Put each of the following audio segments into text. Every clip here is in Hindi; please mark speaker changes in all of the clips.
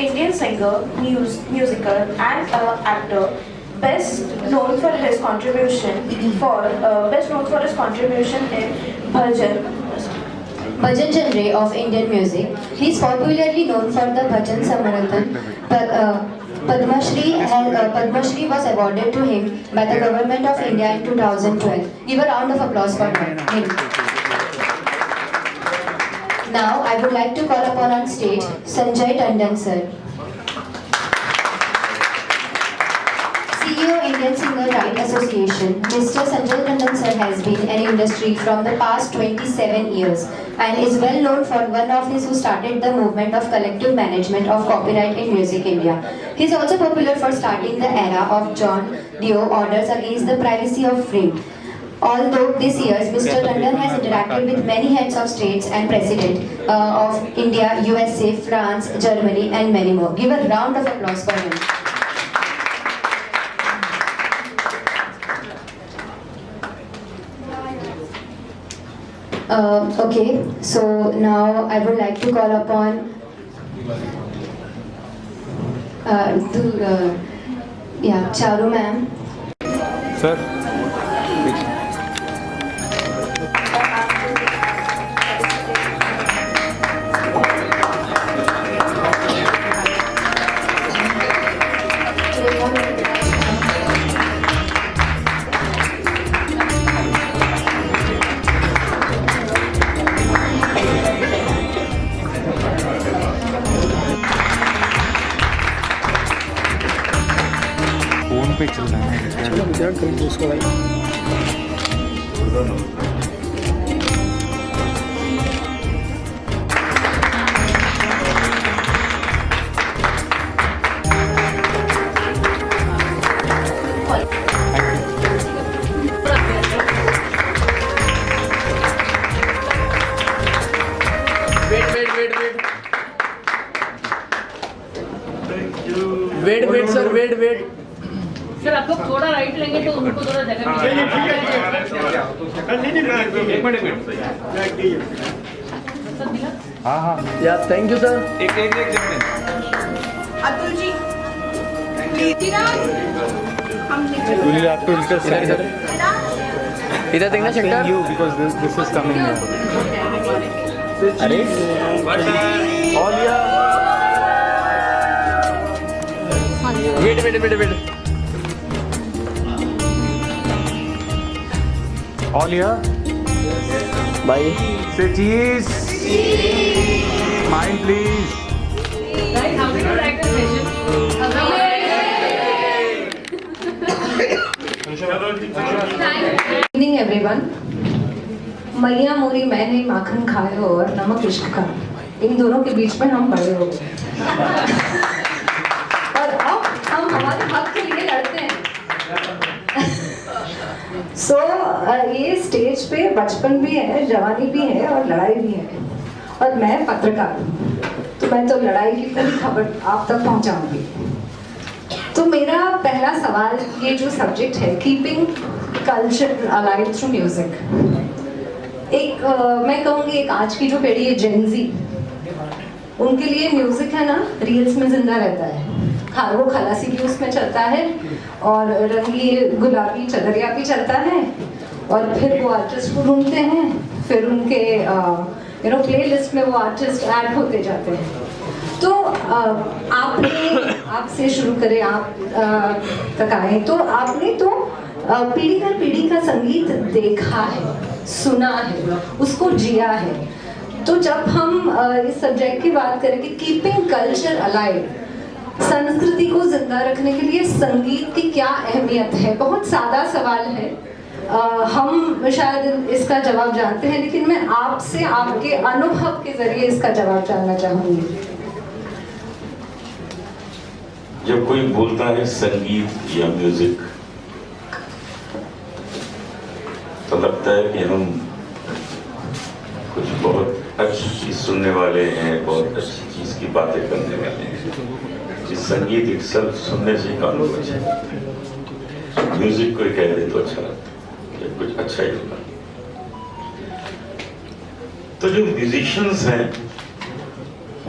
Speaker 1: Indian singer, musical, and actor. Best known for his contribution in bhajan genre of Indian music. He is popularly known for the Bhajan Samarathon. Padma Shri was awarded to him by the Government of India in 2012. Give a round of applause for him. Now I would like to call upon on stage Sanjay Tandon sir. CEO Indian Singer Right Association. Mr. Sanjay Tandon sir has been in industry from the past 27 years and is well known for one of his who started the movement of collective management of copyright in Music India. He is also popular for starting the era of John Doe orders against the privacy of frame. Although this year Mr. Tandon has interacted with many heads of states and president of India, USA, France, Germany and many more. Give a round of applause for him. Okay, so now I would like to call upon Charu ma'am.
Speaker 2: Sir. Phone पे चल रहा है
Speaker 3: चलो विचार करेंगे उसको भाई
Speaker 4: वेट सर वेट
Speaker 5: सर आप लोग थोड़ा राइट लेंगे तो उनको थोड़ा जगह
Speaker 2: हाँ
Speaker 4: या थैंक यू सर
Speaker 2: एक
Speaker 1: Atul ji
Speaker 2: you will have to intercept
Speaker 4: इधर देखना Shankar
Speaker 2: you because this is coming here
Speaker 4: अरे ऑल या वेट
Speaker 2: all here
Speaker 4: भाई
Speaker 2: say cheese mind please
Speaker 5: right how to track the session
Speaker 6: evening everyone. मैया मोरी मैंने माखन खाया और नमक इश्क का, इन दोनों के बीच में हम बड़े हो गए और अब हम हमारे हक के लिए लड़ते हैं। सो ये स्टेज पे बचपन भी है, जवानी भी है और लड़ाई भी है, और मैं पत्रकार हूँ तो मैं तो लड़ाई की पूरी खबर आप तक पहुँचाऊंगी। तो मेरा पहला सवाल, ये जो सब्जेक्ट है keeping culture alive through music, एक मैं कहूँगी एक आज की जो पीढ़ी है जेनजी, उनके लिए म्यूजिक है ना रील्स में जिंदा रहता है। खारवो खलासी भी उसमें चलता है और रंगी गुलाबी चदरिया भी चलता है, और फिर वो आर्टिस्ट को ढूंढते हैं, फिर उनके प्ले लिस्ट में वो आर्टिस्ट ऐड होते जाते हैं। तो आपसे शुरू करें, आप तक आए तो आपने तो पीढ़ी दर पीढ़ी का संगीत देखा है, सुना है, उसको जिया है। तो जब हम इस सब्जेक्ट की बात करें कि कीपिंग कल्चर अलाइव, संस्कृति को जिंदा रखने के लिए संगीत की क्या अहमियत है, बहुत सादा सवाल है। हम शायद इसका जवाब जानते हैं, लेकिन मैं आपसे आपके अनुभव के जरिए इसका जवाब जानना चाहूंगी।
Speaker 7: जब कोई बोलता है संगीत या म्यूजिक तो लगता है कि हम कुछ बहुत अच्छी चीज सुनने वाले हैं, बहुत अच्छी चीज की बातें करने वाले हैं। जिस संगीत एक सब सुनने से कानून अच्छा, म्यूजिक कोई कह दे तो अच्छा लगता है, कुछ अच्छा ही होगा। तो जो म्यूजिशियंस हैं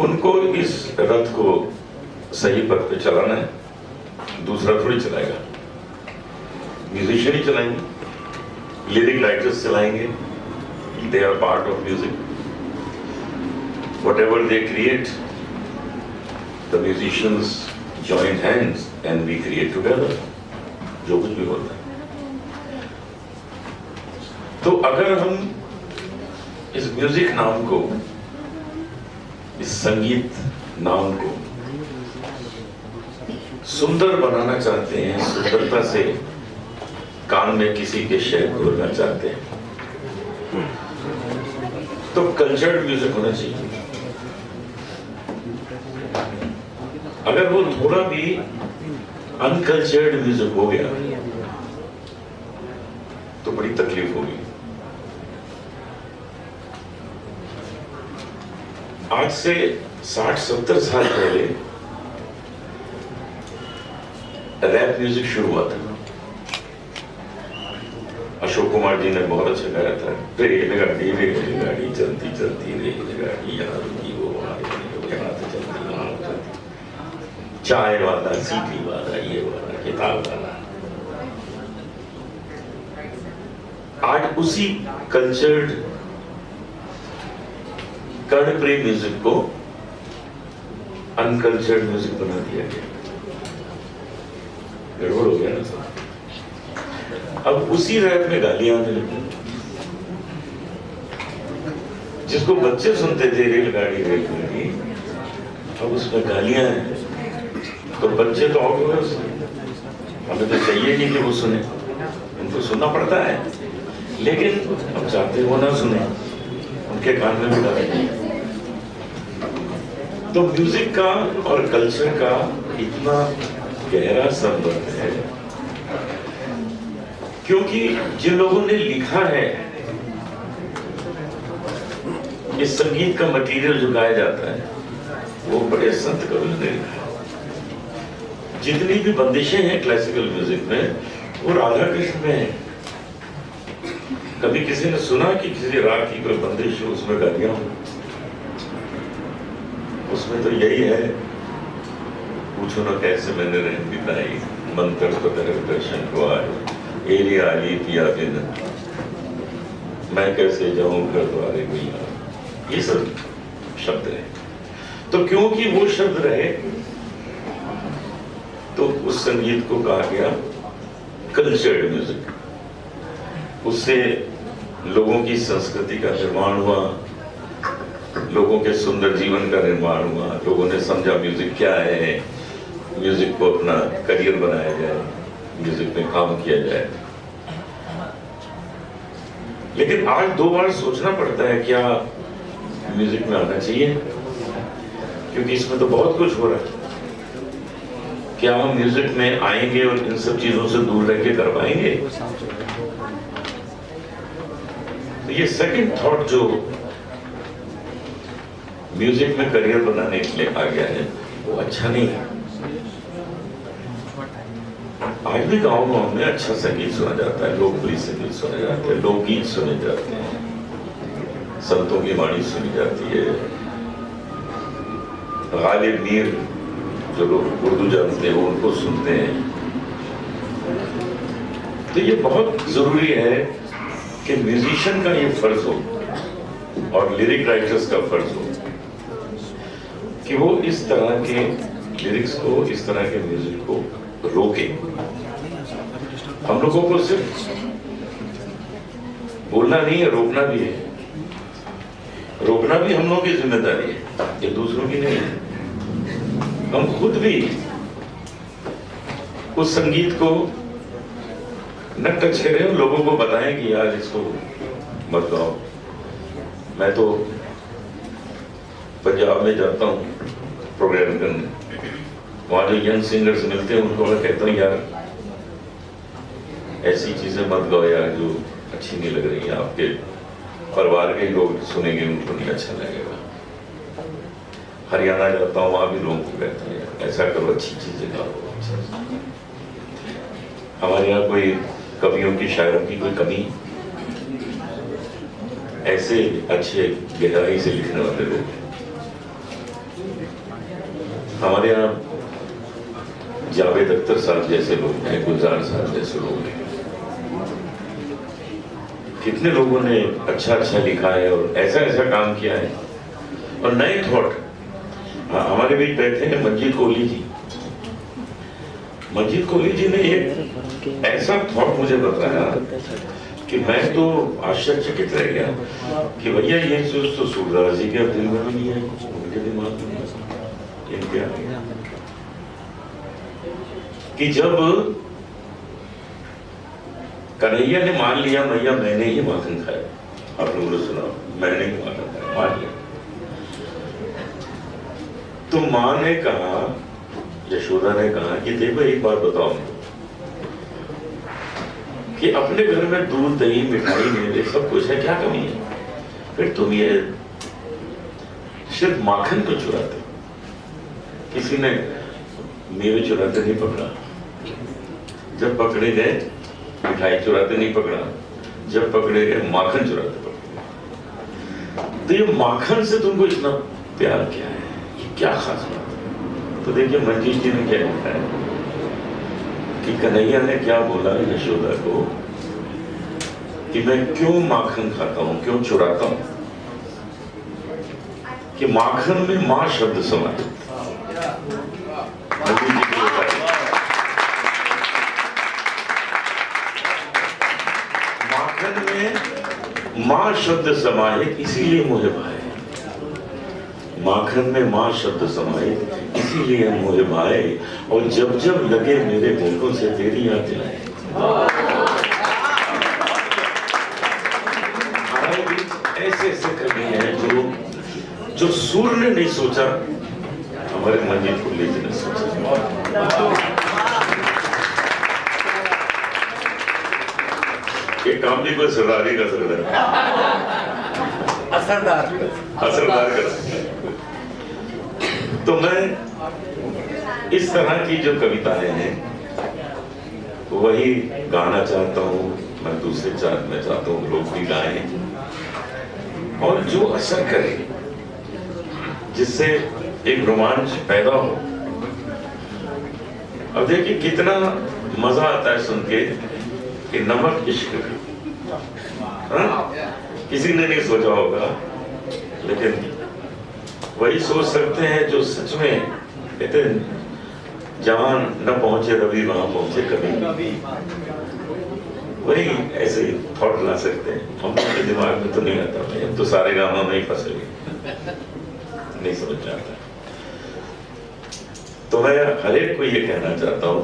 Speaker 7: उनको इस रथ को सही पथ पे चलाना है, दूसरा थोड़ी चलाएगा। म्यूजिशियन ही चलाएंगे, लिरिक राइटर्स चलाएंगे, they are part of music. Whatever they create, the musicians join hands and we create together. जो कुछ भी होता है। तो अगर हम इस म्यूजिक नाम को, इस संगीत नाम को सुंदर बनाना चाहते हैं, सुंदरता से कान में किसी के शेर बोलना चाहते हैं, तो कल्चर्ड म्यूजिक होना चाहिए। अगर वो थोड़ा भी अनकल्चर्ड म्यूजिक हो गया तो बड़ी तकलीफ होगी। आज से 60-70 साल पहले रैप म्यूजिक शुरू हुआ था। अशोक कुमार जी ने बहुत अच्छा गाया था, रेलगाड़ी चलती चलती रेलगाड़ी यहाँ रुकी वो वहाँ रुकी, यहाँ से चलती वहाँ चलती, चाय वाला, सीटी वाला, ये वाला, किताब वाला। आज उसी कल्चर्ड कर्णप्रिय म्यूजिक को अनकल्चर्ड म्यूजिक बना दिया गया। गड़बड़ हो गया ना सर। अब उसी रैप में गालियां आने लगी। जिसको बच्चे सुनते थे रेलगाड़ी रेलगाड़ी, अब उसमें गालियां हैं, तो बच्चे तो आउट हुए उससे। हमें तो चाहिए नहीं कि वो सुने, उनको सुनना पड़ता है, लेकिन अब चाहते वो ना सुने, उनके कान में भी डालेंगे। तो म्यूजिक का और कल्चर का इतना गहरा संबंध है, क्योंकि जिन लोगों ने लिखा है, इस संगीत का मटेरियल जो गाया जाता है, वो बड़े संत कवियों ने लिखा है। जितनी भी बंदिशें हैं क्लासिकल म्यूजिक में, वो राधा कृष्ण में है। कभी किसी ने सुना कि किसी राग की कोई बंदिश हो, उसमें गालियां हो? उसमें तो यही है, पूछो ना कैसे मैंने रहन बिताई, मंत्र तो तेरे दर्शन को आए, एली आली पिया बिन, मैं कैसे जाऊं घर द्वारे गुइया। ये सब शब्द है। तो क्योंकि वो शब्द रहे, तो उस संगीत को कहा गया कल्चर्ड म्यूजिक। उससे लोगों की संस्कृति का निर्माण हुआ, लोगों के सुंदर जीवन का निर्माण हुआ, लोगों ने समझा म्यूजिक क्या है, म्यूजिक को अपना करियर बनाया जाए, म्यूजिक में काम किया जाए। लेकिन आज दो बार सोचना पड़ता है क्या म्यूजिक में आना चाहिए, क्योंकि इसमें तो बहुत कुछ हो रहा है। क्या हम म्यूजिक में आएंगे और इन सब चीजों से दूर रह के कर पाएंगे? तो ये सेकंड थॉट जो म्यूजिक में करियर बनाने के लिए आ गया है, वो अच्छा नहीं है। आज भी गाँव में अच्छा संगीत सुना जाता है, लोकप्रिय संगीत सुना जाता है, लोकगीत सुने जाते हैं, संतों की वाणी सुनी जाती है, गालिब मीर जो लोग उर्दू जानते हैं वो उनको सुनते हैं। तो ये बहुत जरूरी है कि म्यूजिशियन का ये फर्ज हो और लिरिक राइटर्स का फर्ज हो कि वो इस तरह के लिरिक्स को, इस तरह के म्यूजिक को रोके। हम लोगों को सिर्फ बोलना नहीं है, रोकना भी है। रोकना भी हम लोगों की जिम्मेदारी है, ये दूसरों की नहीं है। हम खुद भी उस संगीत को न टच करें, लोगों को बताएं कि यार इसको मत गाओ। मैं तो पंजाब में जाता हूँ प्रोग्राम करने, वहाँ जो यंग सिंगर्स मिलते हैं उनको मैं कहता हूँ यार ऐसी चीजें मत गाओ यार जो अच्छी नहीं लग रही है, आपके परिवार के लोग सुनेंगे उनको नहीं अच्छा लगेगा। हरियाणा जाता हूँ, वहाँ भी लोगों को कहते हैं ऐसा करो, अच्छी चीजें गाओ। हमारे यहाँ कोई कवियों की, शायरों की कोई कमी, ऐसे अच्छे गहराई से लिखने वाले लोग हमारे यहाँ जावेद अख्तर साहब जैसे लोग हैं, गुलजार साहब जैसे लोग हैं, कितने लोगों ने अच्छा अच्छा लिखा है और ऐसा ऐसा काम किया है और नए थॉट। हमारे बीच बैठे हैं मंजीत कोहली जी। मंजीत कोहली जी ने एक ऐसा थॉट मुझे बताया कि मैं तो आश्चर्यचकित रह गया कि भैया ये चीज तो सूरदास जी के दिल में भी नहीं है, उनके दिमाग में नहीं है। इनके कि जब कन्हैया ने मान लिया भैया मैंने ही माखन खाया, आप लोगों ने सुना, मैंने ही माखन खाया, मान लिया, तो मां ने कहा, यशोदा ने कहा कि देखो एक बात बताओ कि अपने घर में दूध दही मिठाई मेवे सब कुछ है, क्या कमी है, फिर तुम ये सिर्फ माखन को चुराते हो। किसी ने मेवे चुराते नहीं पकड़ा, जब पकड़े गए मिठाई चुराते नहीं पकड़ा, जब पकड़े गए माखन चुराते पकड़े। तो ये माखन से तुमको इतना प्यार क्या है, ये क्या खास बात है? तो देखिए मंजीत जी ने क्या लिखा है कि कन्हैया ने क्या बोला यशोदा को कि मैं क्यों माखन खाता हूं, क्यों चुराता हूं, कि माखन में मां शब्द समाहित। माखन में मां शब्द समाहित इसीलिए मोहे भाए, माखन में मां शब्द समाहित इसीलिए मोहे भाए, और जब जब लगे मेरे होठों से तेरी याद दिलाए। हमारे बीच ऐसे ऐसे कवि हैं जो सूर्य ने नहीं सोचा, हमारे मंजीत कोहली जी ने सोचा। ये काम भी कोई सरदार ही कर सकता है, असरदार कर सकता है। तो मैं इस तरह की जो कविताएं हैं वही गाना चाहता हूँ, मैं मैं चाहता हूँ लोग भी गाएं और जो असर करे, जिससे एक रोमांच पैदा हो। अब देखिए कितना मजा आता है सुन के कि नमक इश्क, किसी ने नहीं सोचा होगा, लेकिन वही सोच सकते हैं जो सच में कहते जहां न पहुंचे रवि वहां पहुंचे कभी, वही ऐसे थॉट ला सकते हैं। हम अपने दिमाग में तो नहीं आता, हम तो सारे गानों में ही फंसे नहीं समझ जाता। तो मैं हर एक को ये कहना चाहता हूँ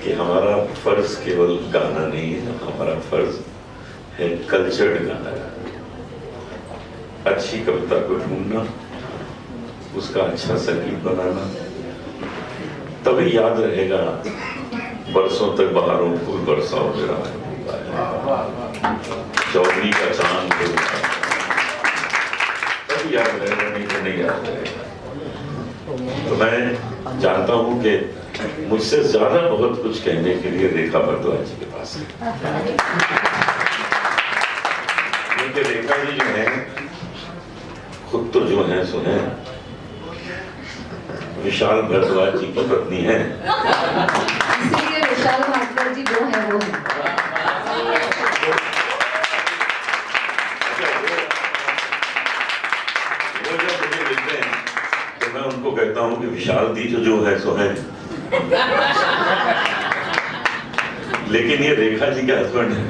Speaker 7: कि हमारा फर्ज केवल गाना नहीं है, हमारा फर्ज है कल्चर्ड गाना, अच्छी कविता को ढूंढना, उसका अच्छा संगीत बनाना, तभी याद रहेगा बरसों तक बहारों फूल बरसाओ मेरा चौधरी का चांद, तभी याद रहेगा, नहीं तो नहीं याद रहेगा। तो मैं जानता हूं कि मुझसे ज्यादा बहुत कुछ कहने के लिए रेखा भारद्वाज जी के पास है, क्योंकि रेखा जी जो है खुद तो जो है सो है विशाल भारद्वाज जी की पत्नी है,
Speaker 6: इसलिए विशाल भारद्वाज जी जो है वो है।
Speaker 7: वो जब मुझे मिलते हैं तो मैं उनको कहता हूँ कि विशाल दी जो है सो है, लेकिन ये रेखा जी के हस्बैंड
Speaker 6: है।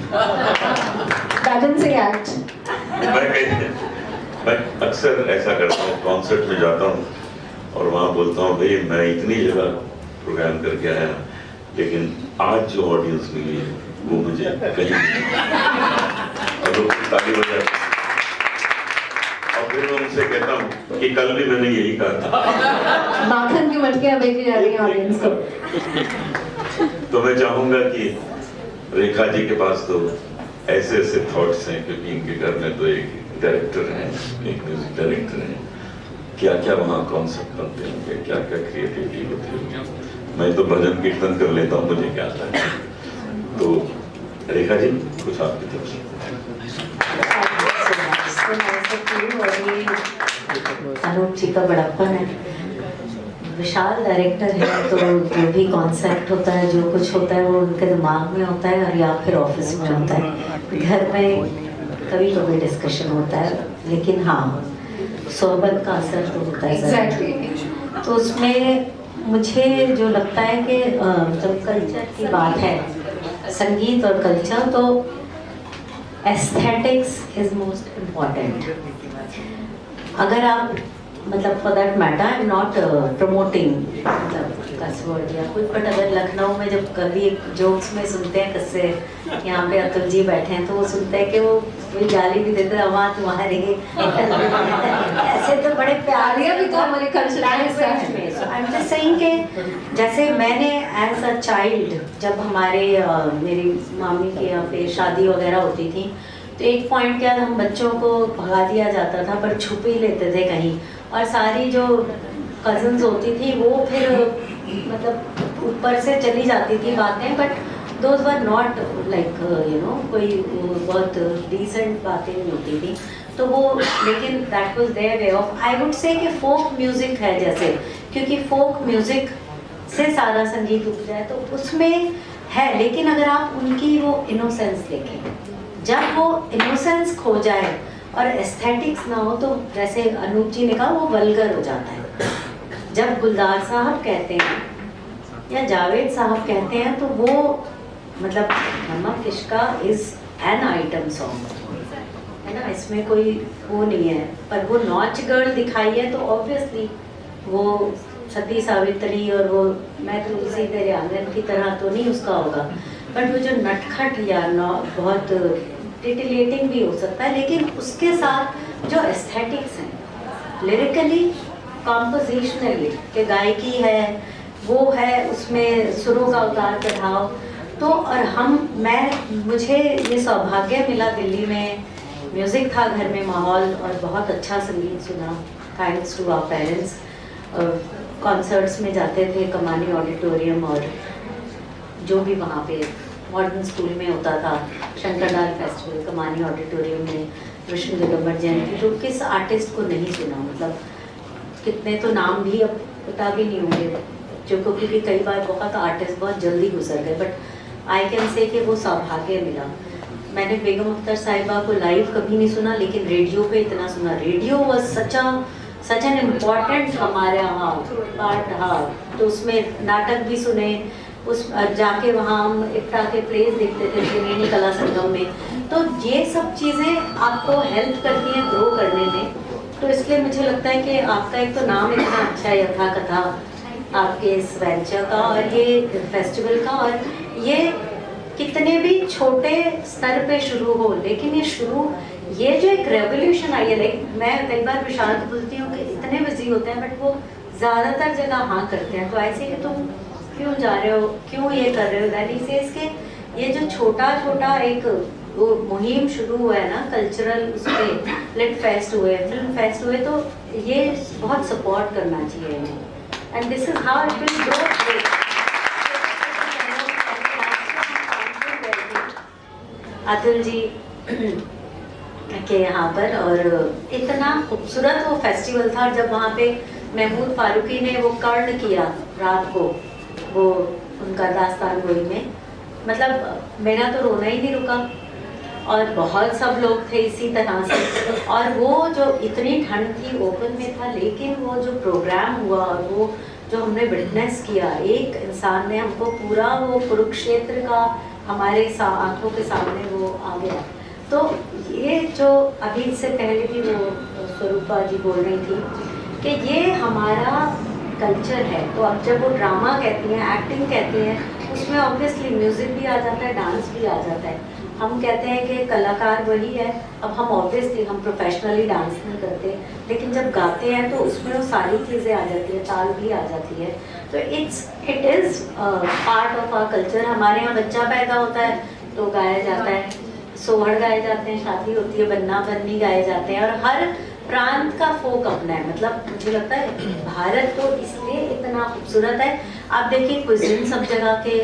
Speaker 7: मैं अक्सर ऐसा करता हूँ, कॉन्सर्ट में जाता हूँ और वहाँ बोलता हूँ भाई मैं इतनी जगह प्रोग्राम करके आया, लेकिन आज जो ऑडियंस मिली है वो मुझे कहीं और लोग ताली बजाते, और फिर मैं उनसे कहता हूँ कि कल भी मैंने यही कहा था।
Speaker 6: माखन की मटकियां बेची जा रही हैं ऑडियंस को।
Speaker 7: तो मैं चाहूंगा कि रेखा जी के पास तो ऐसे ऐसे थॉट्स हैं, क्योंकि इनके घर में तो एक डायरेक्टर हैं, एक म्यूजिक डायरेक्टर हैं, क्या क्या वहाँ कॉन्सेप्ट बनते होंगे, क्या क्या क्रिएटिविटी होती होगी। मैं तो भजन कीर्तन कर लेता हूँ, मुझे क्या आता है। तो रेखा जी कुछ आपकी तरफ से।
Speaker 3: अनूप जी का बड़प्पन है, विशाल डायरेक्टर है, तो जो भी कॉन्सेप्ट होता है, जो कुछ होता है, वो उनके दिमाग में होता है और या फिर ऑफिस में होता है। घर में कभी कभी डिस्कशन होता है, लेकिन हाँ, सोहबत का असर तो होता है ज़रूर। तो उसमें मुझे जो लगता है कि जब कल्चर की बात है, संगीत और कल्चर, तो एस्थेटिक्स इज मोस्ट इम्पॉर्टेंट। अगर आप मतलब for that matter, I am not promoting मतलब कस वर्ड या कुछ, बट अगर लखनऊ में जब कभी जोक्स में सुनते हैं किससे, यहाँ पे अतुल जी बैठे हैं, तो वो सुनते हैं कि वो कोई गाली भी देते हैं, वहाँ तुम्हारे ऐसे तो बड़े प्यारे भी तो हमारे कल्चरल हिस्सा है। आई एम जस्ट सेइंग कि जैसे मैंने एज अ चाइल्ड, जब हमारे मेरी मामी के यहाँ पे शादी वगैरह होती थी, तो एक पॉइंट के बाद हम बच्चों को भगा दिया जाता था, पर छुप ही लेते थे कहीं, और सारी जो कजन्स होती थी वो फिर मतलब ऊपर से चली जाती थी बातें, but those were not like you know, कोई बहुत डिसेंट बातें नहीं होती थी। तो वो, लेकिन that was their way of, I would say कि फोक म्यूजिक है जैसे, क्योंकि फोक म्यूजिक से सारा संगीत उठ जाए तो उसमें है, लेकिन अगर आप उनकी वो इनोसेंस देखें, जब वो इनोसेंस खो जाए और एस्थेटिक्स ना हो, तो जैसे अनूप जी ने कहा, वो वल्गर हो जाता है। जब गुलजार साहब कहते हैं या जावेद साहब कहते हैं, तो वो मतलब नमक इश्का इज एन आइटम सॉन्ग, है ना, इसमें कोई वो नहीं है। पर वो नॉच गर्ल दिखाई है, तो ऑब्वियसली वो सती सावित्री और वो मैं तुलसी तेरे आंगन की तरह तो नहीं उसका होगा, बट वो जो नटखट या बहुत टिटिलेटिंग भी हो सकता है, लेकिन उसके साथ जो एस्थेटिक्स हैं, लिरिकली, कॉम्पोजिशनली, के गायकी है, वो है, उसमें सुरों का उतार चढ़ाव, तो और मुझे ये सौभाग्य मिला, दिल्ली में म्यूज़िक था घर में, माहौल, और बहुत अच्छा संगीत सुना, thanks to our parents. Concerts में जाते थे, कमानी ऑडिटोरियम, और जो भी वहाँ पे मॉडर्न स्कूल में होता था, शंकरलाल फेस्टिवल, कमानी ऑडिटोरियम में, विष्णु दिगंबर जयंती, तो किस आर्टिस्ट को नहीं सुना, मतलब कितने तो नाम भी अब पता भी नहीं होंगे जो को, क्योंकि कई बार बहुत आर्टिस्ट बहुत जल्दी गुजर गए, बट आई कैन से कि वो सौभाग्य मिला। मैंने बेगम अख्तर साहिबा को लाइव कभी नहीं सुना, लेकिन रेडियो पे इतना सुना। Radio was such an important हमारे यहाँ पार्ट रहा, तो उसमें नाटक भी सुने, उस जाके वहाँ हम इफ्ता के प्लेस देखते थे त्रिवेणी कला संगम में, तो ये सब चीज़ें आपको हेल्प करती हैं ग्रो करने में। तो इसलिए मुझे लगता है कि आपका एक तो नाम इतना अच्छा है, यथा कथा, आपके इस वेंचर का और ये फेस्टिवल का, और ये कितने भी छोटे स्तर पे शुरू हो, लेकिन ये जो एक रेवोल्यूशन आई है, लाइक मैं कई बार विशाल को बोलती हूँ कि इतने बिजी होते हैं, बट वो ज़्यादातर जगह हाँ करते हैं, तो ऐसे कि तुम क्यों जा रहे हो, क्यों ये कर रहे हो, दैट से इसके ये जो छोटा छोटा एक वो मुहिम शुरू हुआ है ना, कल्चरल, उस पर लिट फेस्ट हुए, फिल्म फेस्ट हुए, तो ये बहुत सपोर्ट करना चाहिए इन्हें, and this is how it will grow. Atul ji के यहाँ पर, और इतना खूबसूरत वो फेस्टिवल था, जब वहाँ पे महमूद फारूकी ने वो कर्ण किया रात को, वो उनका दास्तान गोई में, मतलब मेरा तो रोना ही नहीं रुका, और बहुत सब लोग थे इसी तरह से, और वो जो इतनी ठंड थी, ओपन में था, लेकिन वो जो प्रोग्राम हुआ और वो जो हमने विटनेस किया, एक इंसान ने हमको पूरा वो कुरुक्षेत्र का हमारे आंखों के सामने वो आ गया। तो ये जो अभी इससे पहले भी वो स्वरूपा जी बोल रही थी कि ये हमारा कल्चर है, तो अब जब वो ड्रामा कहती हैं, एक्टिंग कहती हैं, उसमें ऑब्वियसली म्यूज़िक भी आ जाता है, डांस भी आ जाता है। हम कहते हैं कि कलाकार वही है, अब हम ऑब्वियसली हम प्रोफेशनली डांस नहीं करते, लेकिन जब गाते हैं तो उसमें वो सारी चीज़ें आ जाती है, ताल भी आ जाती है, तो it is part of our culture. हमारे यहाँ बच्चा पैदा होता है तो गाया जाता है, सोहर गाए जाते हैं, शादी होती है, बन्ना बन्नी गाए जाते हैं, और हर प्रांत का फोक अपना है। मतलब मुझे लगता है भारत तो इसलिए इतना खूबसूरत है। आप देखिए क्विज़िन सब जगह के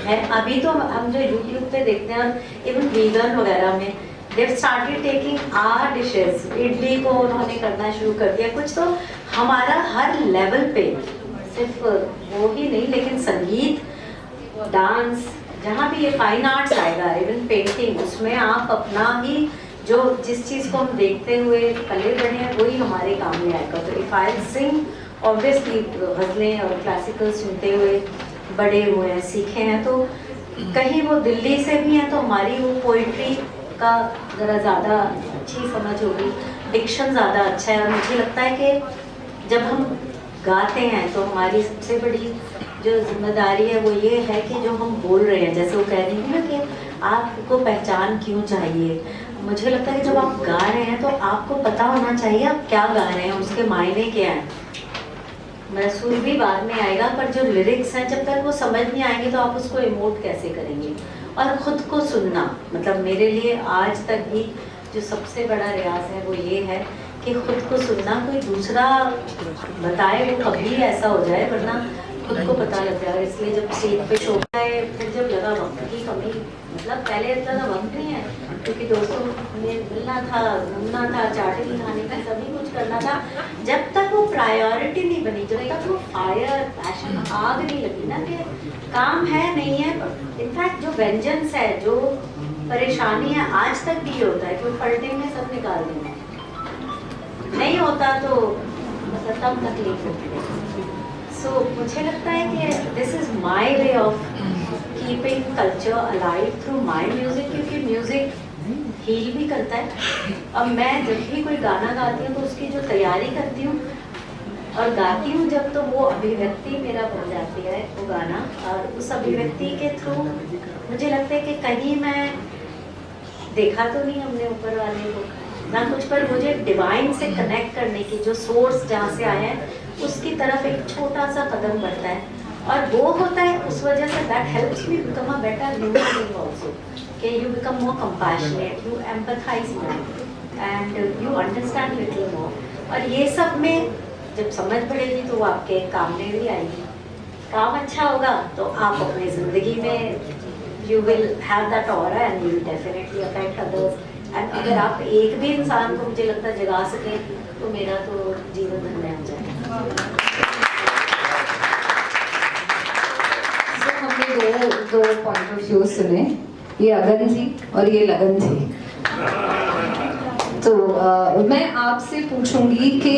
Speaker 3: है, अभी तो हम जो यूट्यूब पे देखते हैं, और इवन वीगन वगैरह में they've started taking our dishes, idli को उन्होंने करना शुरू कर दिया। कुछ तो हमारा हर लेवल पे सिर्फ वो ही नहीं, लेकिन संगीत, डांस, जहाँ भी ये फाइन आर्ट्स आएगा, इवन पेंटिंग, उसमें आप अपना ही जो जिस चीज़ को हम देखते हुए पले बढ़े हैं वही हमारे काम में आएगा। तो इफ़ आई सिंग, ऑब्वियसली गज़लें और क्लासिकल सुनते हुए बड़े हुए हैं, सीखे हैं, तो कहीं वो दिल्ली से भी हैं तो हमारी वो पोइट्री का ज़रा ज़्यादा अच्छी समझ होगी, डिक्शन ज़्यादा अच्छा है। और मुझे लगता है कि जब हम गाते हैं तो हमारी सबसे बड़ी जो जिम्मेदारी है वो ये है कि जो हम बोल रहे हैं, जैसे वो कह रही थी ना कि आपको पहचान क्यों चाहिए, मुझे लगता है कि जब आप गा रहे हैं तो आपको पता होना चाहिए आप क्या गा रहे हैं, उसके मायने क्या हैं। मेरा सुर भी बाद में आएगा, पर जो लिरिक्स हैं जब तक वो समझ नहीं आएंगे तो आप उसको इमोट कैसे करेंगे। और ख़ुद को सुनना, मतलब मेरे लिए आज तक भी जो सबसे बड़ा रियाज है वो ये है कि खुद को सुनना, कोई दूसरा बताए वो कभी ऐसा हो जाए, वरना खुद को पता लग जाए। इसलिए जब स्टेज पे शो है, फिर जब लगा वक्त की कमी, मतलब पहले इतना वक्त नहीं है क्योंकि दोस्तों में मिलना था, घूमना था, चाटनी खाने का, सभी कुछ करना था। जब तक वो प्रायोरिटी नहीं बनी, जब तक वो फायर पैशन आग नहीं लगी ना कि काम है नहीं है। इनफैक्ट जो वेंजेंस है, जो परेशानी है, आज तक भी ये होता है कि पलटे में सब निकाल देना नहीं होता तो मतलब तब तकलीफ होती है। सो मुझे लगता है कि this is my way of keeping culture alive through my music, क्योंकि म्यूज़िक हील भी करता है। अब मैं जब भी कोई गाना गाती हूँ तो उसकी जो तैयारी करती हूँ और गाती हूँ जब, तो वो अभिव्यक्ति मेरा बन जाती है वो गाना, और उस अभिव्यक्ति के थ्रू मुझे लगता है कि कहीं मैं देखा तो नहीं हमने ऊपर वाले को ना कुछ, पर मुझे डिवाइन से कनेक्ट करने की, जो सोर्स जहाँ से आए हैं उसकी तरफ एक छोटा सा कदम बढ़ता है, और वो होता है उस वजह से that helps me become a better human being also, कि you become more compassionate, you empathise more and you understand little more. और ये सब में जब समझ पड़ेगी तो वो आपके काम में भी आएगी। काम अच्छा होगा तो आप अपनी ज़िंदगी में you will have that aura and you will definitely affect others. And अगर आप एक भी इंसान को मुझे लगता है जगा सके तो मेरा तो जीवन धन्य हो जाएगा।
Speaker 6: हमने दो पॉइंट ऑफ व्यू सुने, ये अगन थी और ये लगन थी। तो मैं आपसे पूछूंगी कि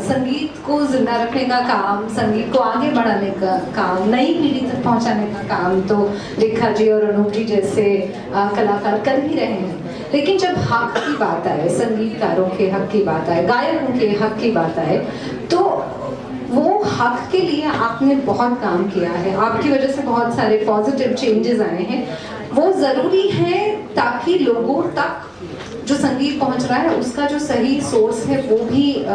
Speaker 6: संगीत को जिंदा रखने का काम, संगीत को आगे बढ़ाने का काम, नई पीढ़ी तक पहुंचाने का काम तो रेखा जी और अनूप जी जैसे कलाकार कर ही रहे हैं, लेकिन जब हक की बात आए, संगीतकारों के हक की बात आए, गायकों के हक की बात आए, तो वो हक के लिए आपने बहुत काम किया है, आपकी वजह से बहुत सारे पॉजिटिव चेंजेस आए हैं। वो ज़रूरी है ताकि लोगों तक जो संगीत पहुंच रहा है उसका जो सही सोर्स है वो भी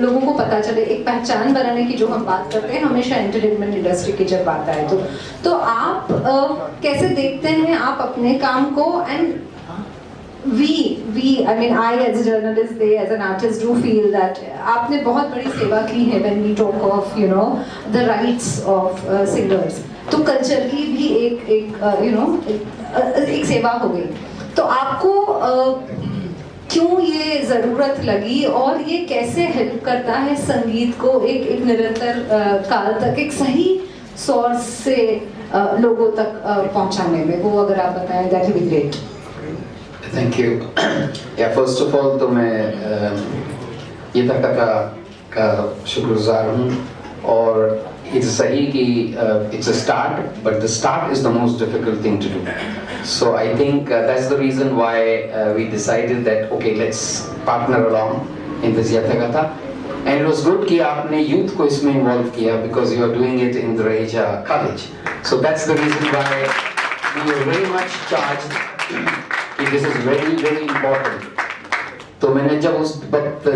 Speaker 6: लोगों को पता चले। एक पहचान बनाने की जो हम बात करते हैं हमेशा एंटरटेनमेंट इंडस्ट्री की जब बात आए तो आप कैसे देखते हैं आप अपने काम को? And I mean, I as a journalist, they as an artist do feel that आपने बहुत बड़ी सेवा की है when we talk of, you know, the rights of singers. तो कल्चर की भी एक सेवा हो गई। तो आपको क्यों ये ज़रूरत लगी और ये कैसे हेल्प करता है संगीत को एक निरंतर काल तक एक सही सोर्स से लोगों तक पहुंचाने में? वो अगर आप बताएं, that would be great.
Speaker 8: Thank you. Yeah, first of all तो मैं ये तक का शुक्रगुजार हूँ, और it's सही कि it's a start, but the start is the most difficult thing to do. So I think that's the reason why we decided that okay, let's partner along in this Yathagata. And it was good कि आपने youth को इसमें involve किया because you are doing it in the Raheja College. So that's the reason why we were very much charged. This is very very important. तो मैंने जब उस वक्त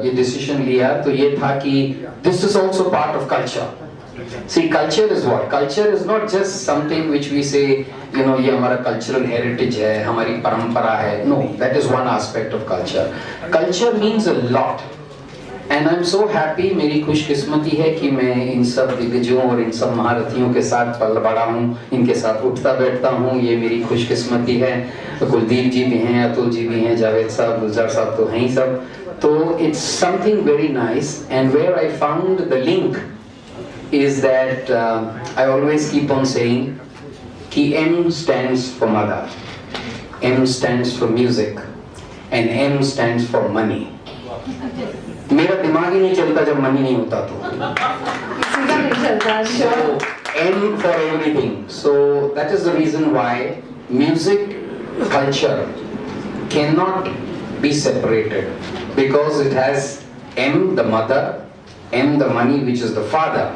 Speaker 8: ये डिसीजन लिया तो ये था कि this is also part of culture. See, culture is what? Culture is not just something which we say, you know, ये हमारा cultural heritage है, हमारी परंपरा है. No, that is one aspect of culture. Culture means a lot. And I'm so happy, मेरी खुशकिस्मती है कि मैं इन सब दिग्गजों और इन सब महारथियों के साथ पल बड़ा हूँ, इनके साथ उठता बैठता हूँ, ये मेरी खुशकिस्मती है। तो कुलदीप जी भी हैं, अतुल जी भी हैं, जावेद साहब, गुलजार साहब तो हैं ही सब। तो it's something very nice, and where I found the link is that I always keep on saying कि M stands for mother, M stands for music, and M stands for money. मेरा दिमाग ही नहीं चलता जब मनी नहीं होता तो.
Speaker 6: सीधा नहीं चलता.
Speaker 8: So M for everything. So that is the reason why music culture cannot be separated, because it has M the mother, M the money which is the father.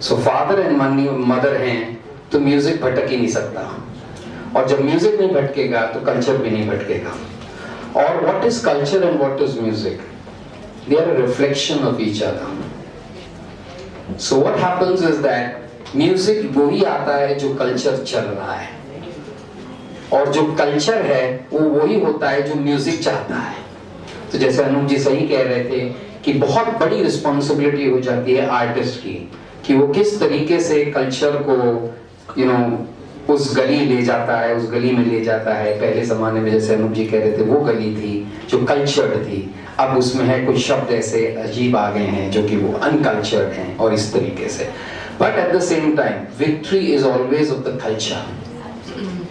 Speaker 8: So father and money mother हैं तो म्यूजिक भटक ही नहीं सकता, और जब म्यूजिक नहीं भटकेगा तो कल्चर भी नहीं भटकेगा. और what is culture and what is music? They are a reflection of each other. So what happens is that music वही आता है जो कल्चर चल रहा है, और जो कल्चर है वो वही होता है जो म्यूजिक चाहता है. तो जैसे अनूप जी सही कह रहे थे कि बहुत बड़ी रिस्पॉन्सिबिलिटी हो जाती है आर्टिस्ट की कि वो किस तरीके से कल्चर को उस गली ले जाता है, उस गली में ले जाता है. पहले जमाने में जैसे अनूप जी कह रहे थे वो गली थी जो कल्चर्ड थी, अब उसमें है कुछ शब्द ऐसे अजीब आ गए हैं जो कि वो अनकल्चर्ड हैं, और इस तरीके से. But at the same time victory is always of the culture.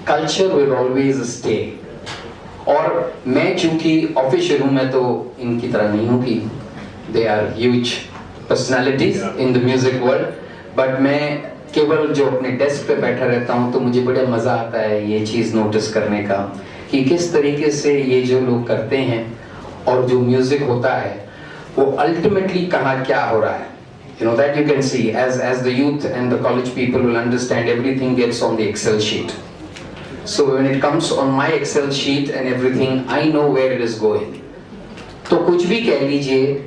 Speaker 8: Culture will always stay. और मैं चूंकि ऑफिशियल हूँ, मैं तो इनकी तरह नहीं हूँ कि they are huge personalities in the music world, but मैं केवल जो अपने डेस्क पे बैठा रहता हूँ तो मुझे बड़ा मजा आता है ये चीज नोटिस करने का कि किस तरीके से ये जो लोग करते हैं और जो म्यूजिक होता है वो अल्टीमेटली कहाँ क्या हो रहा है. You know that you can see as the youth and the college people will understand, everything gets on the Excel sheet. So when it comes on my Excel sheet and everything, I know where it is going. तो कुछ भी कह लीजिए,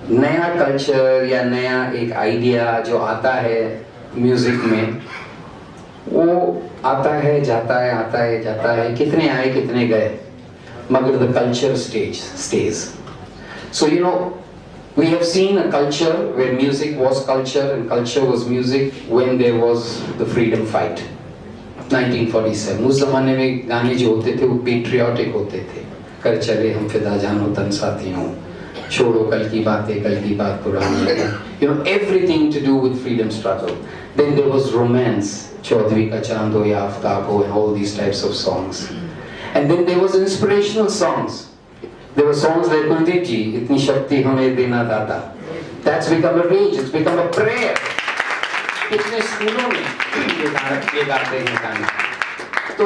Speaker 8: नया कल्चर या नया एक आइडिया जो आता है म्यूजिक में, वो आता है जाता है, आता है जाता है, कितने आए कितने गए, मगर the culture stays. So you know, we have seen a culture where music was culture and culture was music when there was the freedom fight. 1947 उस जमाने में गाने जो होते थे वो पेट्रियाटिक होते थे. कर चले हम फिदा जानो तन साथियों, छोड़ो कल की बात पुरानी है. You know, everything to do with freedom struggle. Then there was romance, Chaudhary का चांद हो या आफ्ताब हो, and all these types of songs. And then there was inspirational songs. There were songs like Kuldeep जी, इतनी शक्ति हमें देना दाता. That's become a rage. It's become a prayer. कितने स्कूलों में ये गाते हैं गाने. तो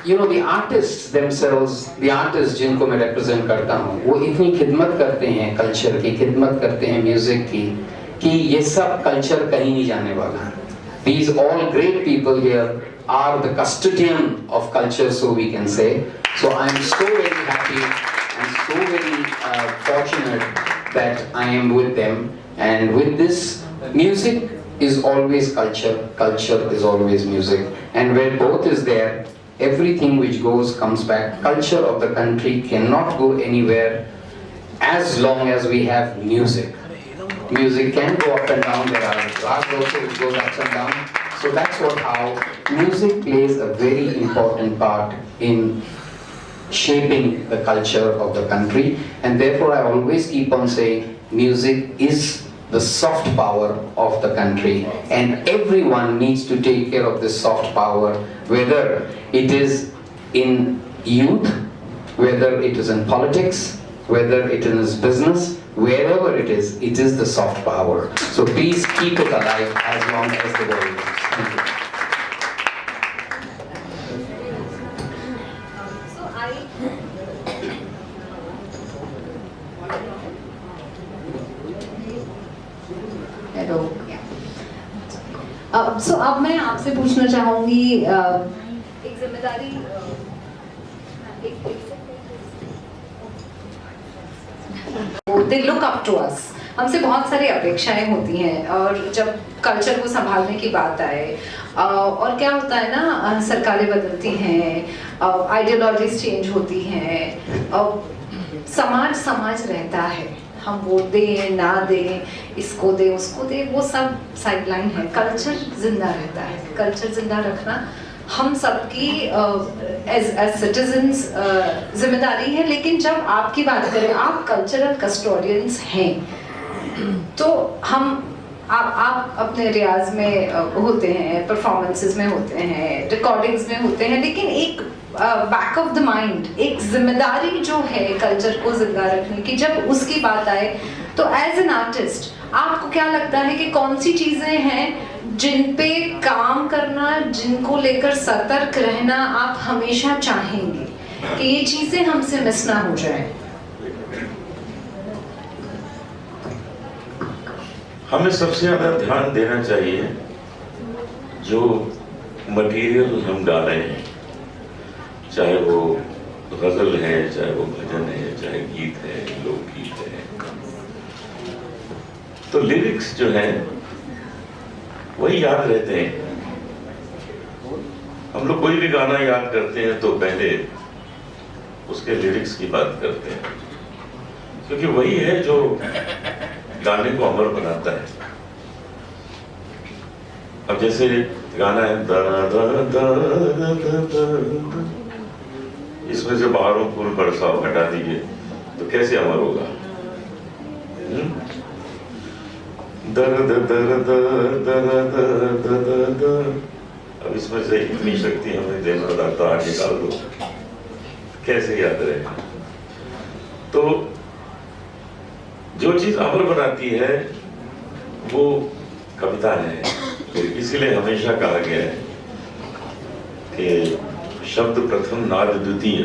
Speaker 8: you know the artists themselves, the artists जिनको मैं represent करता हूँ, वो इतनी खिदमत करते हैं कल्चर की, खिदमत करते हैं म्यूजिक की, कि ये सब कल्चर कहीं नहीं जाने वाला. These all great people here are the custodian of culture, so we can say. So I am so very happy and so very fortunate that I am with them. And with this, music is always culture, culture is always music. And where both is there, everything which goes comes back. Culture of the country cannot go anywhere as long as we have music. Music can go up and down. There are rags also which goes up and down. So that's how music plays a very important part in shaping the culture of the country. And therefore I always keep on saying music is the soft power of the country, and everyone needs to take care of this soft power, whether it is in youth, whether it is in politics, whether it is business, wherever it is the soft power. So please keep it alive as long as the world is. Thank you.
Speaker 6: So अब मैं आपसे पूछना चाहूंगी एक जिम्मेदारी They look up to us. हमसे बहुत सारी अपेक्षाएं होती हैं, और जब कल्चर को संभालने की बात आए, और क्या होता है ना, सरकारें बदलती हैं, आइडियोलॉजीज चेंज होती हैं, समाज रहता है, हम वोट दें ना दें, इसको दें उसको दें, वो सब साइडलाइन है. कल्चर जिंदा रहता है. कल्चर जिंदा रखना हम सबकी एज सिटीजन्स जिम्मेदारी है. लेकिन जब आपकी बात करें, आप कल्चरल कस्टोडियंस हैं, तो हम आप अपने रियाज में होते हैं, परफॉर्मेंसेस में होते हैं, रिकॉर्डिंग्स में होते हैं, लेकिन एक बैक ऑफ द माइंड एक जिम्मेदारी जो है कल्चर को जिंदा रखने की, जब उसकी बात आए तो एज एन आर्टिस्ट आपको क्या लगता है कि कौन सी चीजें हैं जिन पे काम करना, जिनको लेकर सतर्क रहना आप हमेशा चाहेंगे कि ये चीजें हमसे मिस ना हो जाए?
Speaker 7: हमें सबसे ज्यादा ध्यान देना चाहिए जो मटेरियल हम गा रहे हैं, चाहे वो गजल है, चाहे वो भजन है, चाहे गीत है, लोकगीत है, तो लिरिक्स जो है वही याद रहते हैं। हम लोग कोई भी गाना याद करते हैं तो पहले उसके लिरिक्स की बात करते हैं, क्योंकि वही है जो गाने को अमर बनाता है। अब जैसे गाना है दा दा दा दा दा दा, इसमें से बाहरों फूल बरसाओ हटा दीजिए तो कैसे अमर होगा? दर दर दर दर दर दर दर दर, अब इसमें से इतनी शक्ति हमें देना दाता निकाल दो, कैसे याद रहेगा? तो जो चीज अमर बनाती है वो कविता है। तो इसीलिए हमेशा कहा गया है कि शब्द प्रथम नाद द्वितीय,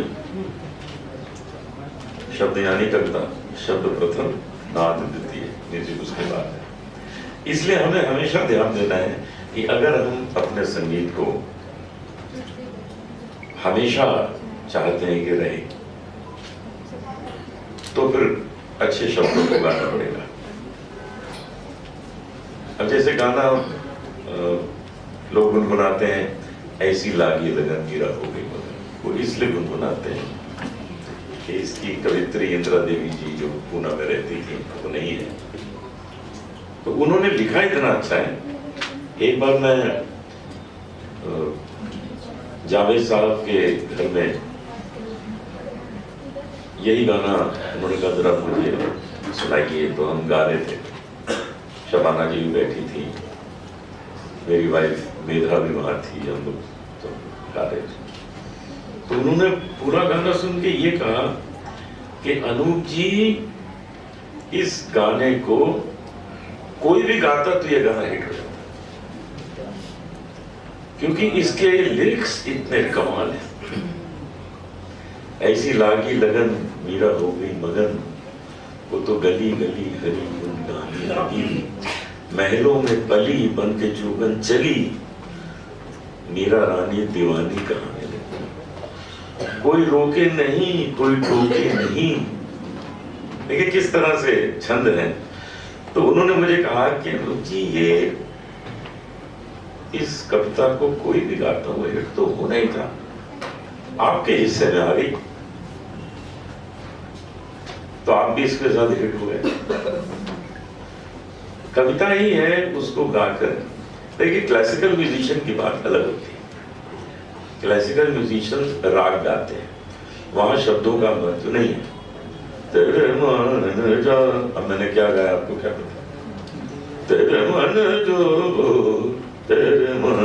Speaker 7: शब्द यानी कविता, शब्द प्रथम नाद द्वितीय, म्यूजिक उसके बाद है। इसलिए हमें हमेशा ध्यान देना है कि अगर हम अपने संगीत को हमेशा चाहते हैं कि रहे, तो फिर अच्छे शब्दों को गाना पड़ेगा। अब जैसे गाना लोग गुनगुनाते हैं, ऐसी लागी लगन मीरा हो गई मगन, वो इसलिए गुनगुनाते हैं कि इसकी कवित्री इंदिरा देवी जी जो पूना में रहती थी वो नहीं है, तो उन्होंने लिखा इतना अच्छा है। एक बार मैं जावेद साहब के घर में यही गाना उन्होंने कहा जरा मुझे सुनाइए, तो हम गा रहे थे, शबाना जी भी बैठी थी, मेरी वाइफ मेधा भी वहां थी, हम लोग तो गा रहे थे। तो उन्होंने पूरा गाना सुन के ये कहा कि अनूप जी इस गाने को कोई भी गाता तो ये गाना हिट हो जाता, क्योंकि इसके लिरिक्स इतने कमाल हैं। ऐसी लागी लगन मीरा हो गई मगन, वो तो गली गली हरी गुन गाने लगी, महलों में पली बन के जोगन चली, मीरा रानी दीवानी कहाने लगी। कोई रोके नहीं, कोई टोके नहीं। देखिए किस तरह से छंद है। तो उन्होंने मुझे कहा कि अनूप जी ये इस कविता को कोई भी गाता हुआ हिट तो होना ही था, आपके हिस्से में आ गई, तो आप भी इसके साथ हिट हो गए। कविता ही है, उसको गाकर। देखिए क्लासिकल म्यूजिशियन की बात अलग होती है। क्लासिकल म्यूजिशियन राग गाते हैं, वहां शब्दों का महत्व नहीं है। तेरे मन जा, अब मैंने क्या गाया आपको क्या पता? तेरे मन जो, तेरे मन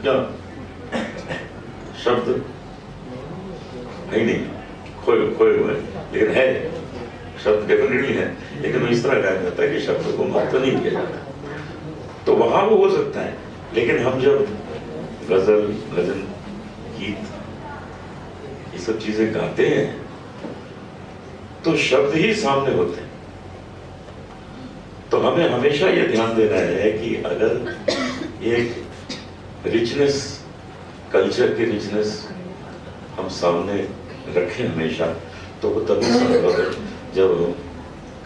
Speaker 7: क्या, शब्द है नहीं, खोए हुए, लेकिन है शब्द, डेफिनेटली है, लेकिन वो इस तरह गाया जाता है कि शब्द को महत्व नहीं दिया जाता। तो वहां वो हो सकता है, लेकिन हम जब गजल, भजन, गीत ये सब चीजें गाते हैं तो शब्द ही सामने होते हैं। तो हमें हमेशा ये ध्यान देना है कि अगर एक रिचनेस, कल्चर की रिचनेस हम सामने रखें हमेशा, तो वो तभी संभव है जब हम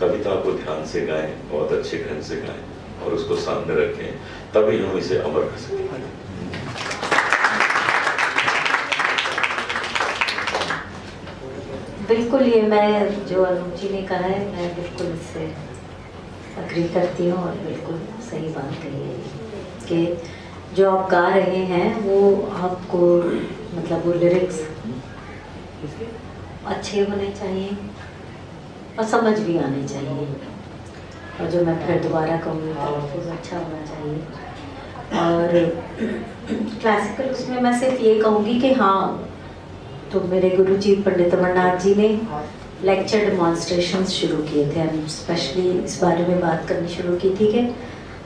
Speaker 7: कविता को ध्यान से गाएं, बहुत अच्छे ढंग से गाएं और उसको सामने रखें, तभी हम इसे अमर कर सकेंगे।
Speaker 3: बिल्कुल, ये मैं जो अनूप जी ने कहा है मैं बिल्कुल इससे अग्री करती हूँ और बिल्कुल सही बात कही है कि जो आप गा रहे हैं वो आपको मतलब वो लिरिक्स अच्छे होने चाहिए और समझ भी आने चाहिए। और जो मैं फिर दोबारा कहूँगी तलफ़ुज़ अच्छा होना चाहिए। और क्लासिकल उसमें मैं सिर्फ ये कहूँगी कि हाँ, तो मेरे गुरुजी पंडित अमरनाथ जी ने लेक्चर डेमॉन्स्ट्रेशंस शुरू किए थे, स्पेशली इस बारे में बात करनी शुरू की थी कि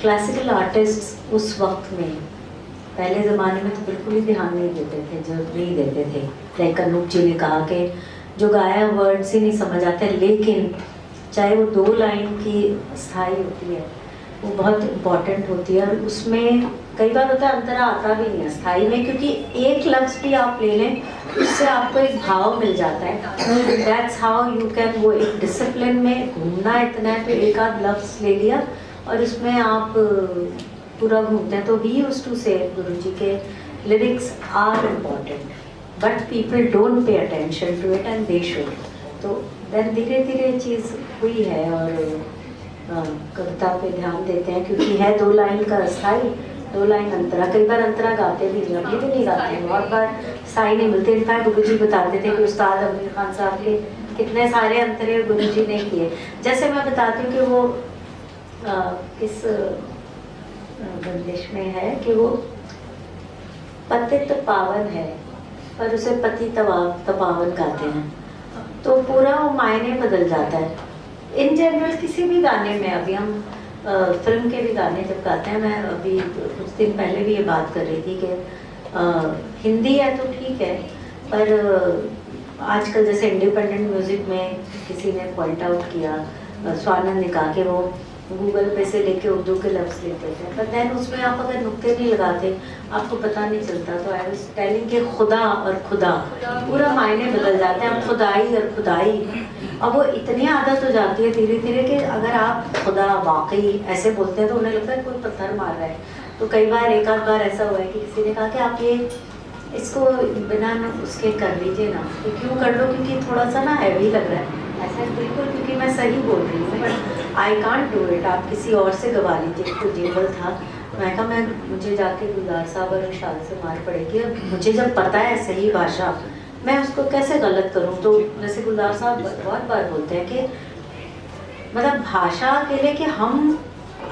Speaker 3: क्लासिकल आर्टिस्ट उस वक्त में, पहले ज़माने में तो बिल्कुल ही ध्यान नहीं देते थे, जो नहीं देते थे। लाइक अनूप जी ने कहा कि जो गाया वर्ड्स ही नहीं समझ आते, लेकिन चाहे वो 2 लाइन की स्थाई होती है, वो बहुत इम्पॉर्टेंट होती है। और उसमें कई बार होता है अंतरा आता भी नहीं है स्थाई में, क्योंकि एक लफ्ज़ भी आप ले लें उससे आपको एक भाव मिल जाता है। दैट्स हाउ यू कैन, वो एक डिसिप्लिन में घूमना इतना है, तो एक आध लफ्ज़ ले लिया और उसमें आप पूरा घूमते हैं। तो ही यूज्ड टू से गुरुजी के lyrics are important but people don't pay attention to it and they should. तो देन धीरे धीरे चीज़ हुई है और कविता पे ध्यान देते हैं, क्योंकि है 2 लाइन का स्थाई, 2 लाइन अंतरा। कई बार अंतरा गाते भी नहीं, अभी भी नहीं गाते हैं, बहुत बार स्थाई नहीं मिलते। इनफैक्ट गुरुजी बताते थे कि उस्ताद अमीर खान साहब के कितने सारे अंतरे गुरुजी ने किए। जैसे मैं बताती हूँ कि वो इस बंदिश में है कि वो पतित पावन है पर उसे पति तपावन गाते हैं, तो पूरा वो मायने बदल जाता है। इन जनरल किसी भी गाने में, अभी हम फिल्म के भी गाने जब गाते हैं, मैं अभी कुछ दिन पहले भी ये बात कर रही थी कि हिंदी है तो ठीक है, पर आजकल जैसे इंडिपेंडेंट म्यूज़िक में किसी ने पॉइंट आउट किया, स्वानंद ने कहा कि वो गूगल पे से लेके उर्दू के लफ्ज़ लेते थे, पर देन उसमें आप अगर नुक्ते नहीं लगाते आपको पता नहीं चलता। तो आई वाज टेलिंग कि खुदा और खुदा पूरा मायने बदल जाते हैं। खुदाई और खुदाई, अब वो इतनी आदत हो जाती है धीरे धीरे कि अगर आप खुदा वाकई ऐसे बोलते हैं तो उन्हें लगता है कोई पत्थर मार रहा है। तो कई बार एक आध बार ऐसा हुआ है कि किसी ने कहा कि आप ये इसको बिना उसके कर लीजिए ना, तो क्यों कर लो, क्योंकि थोड़ा सा ना हैवी लग रहा है। ऐसा बिल्कुल, क्योंकि मैं सही बोल रही हूँ, but I can't do it, आप किसी और से गवा लीजिए। तो जेबल था, मैं कहा मुझे जाके गुलजार साहब और विशाल से मार पड़ेगी। अब मुझे जब पता है सही भाषा, मैं उसको कैसे गलत करूँ। तो जैसे गुलजार साहब बहुत बार बोलते हैं कि मतलब भाषा के लिए कि हम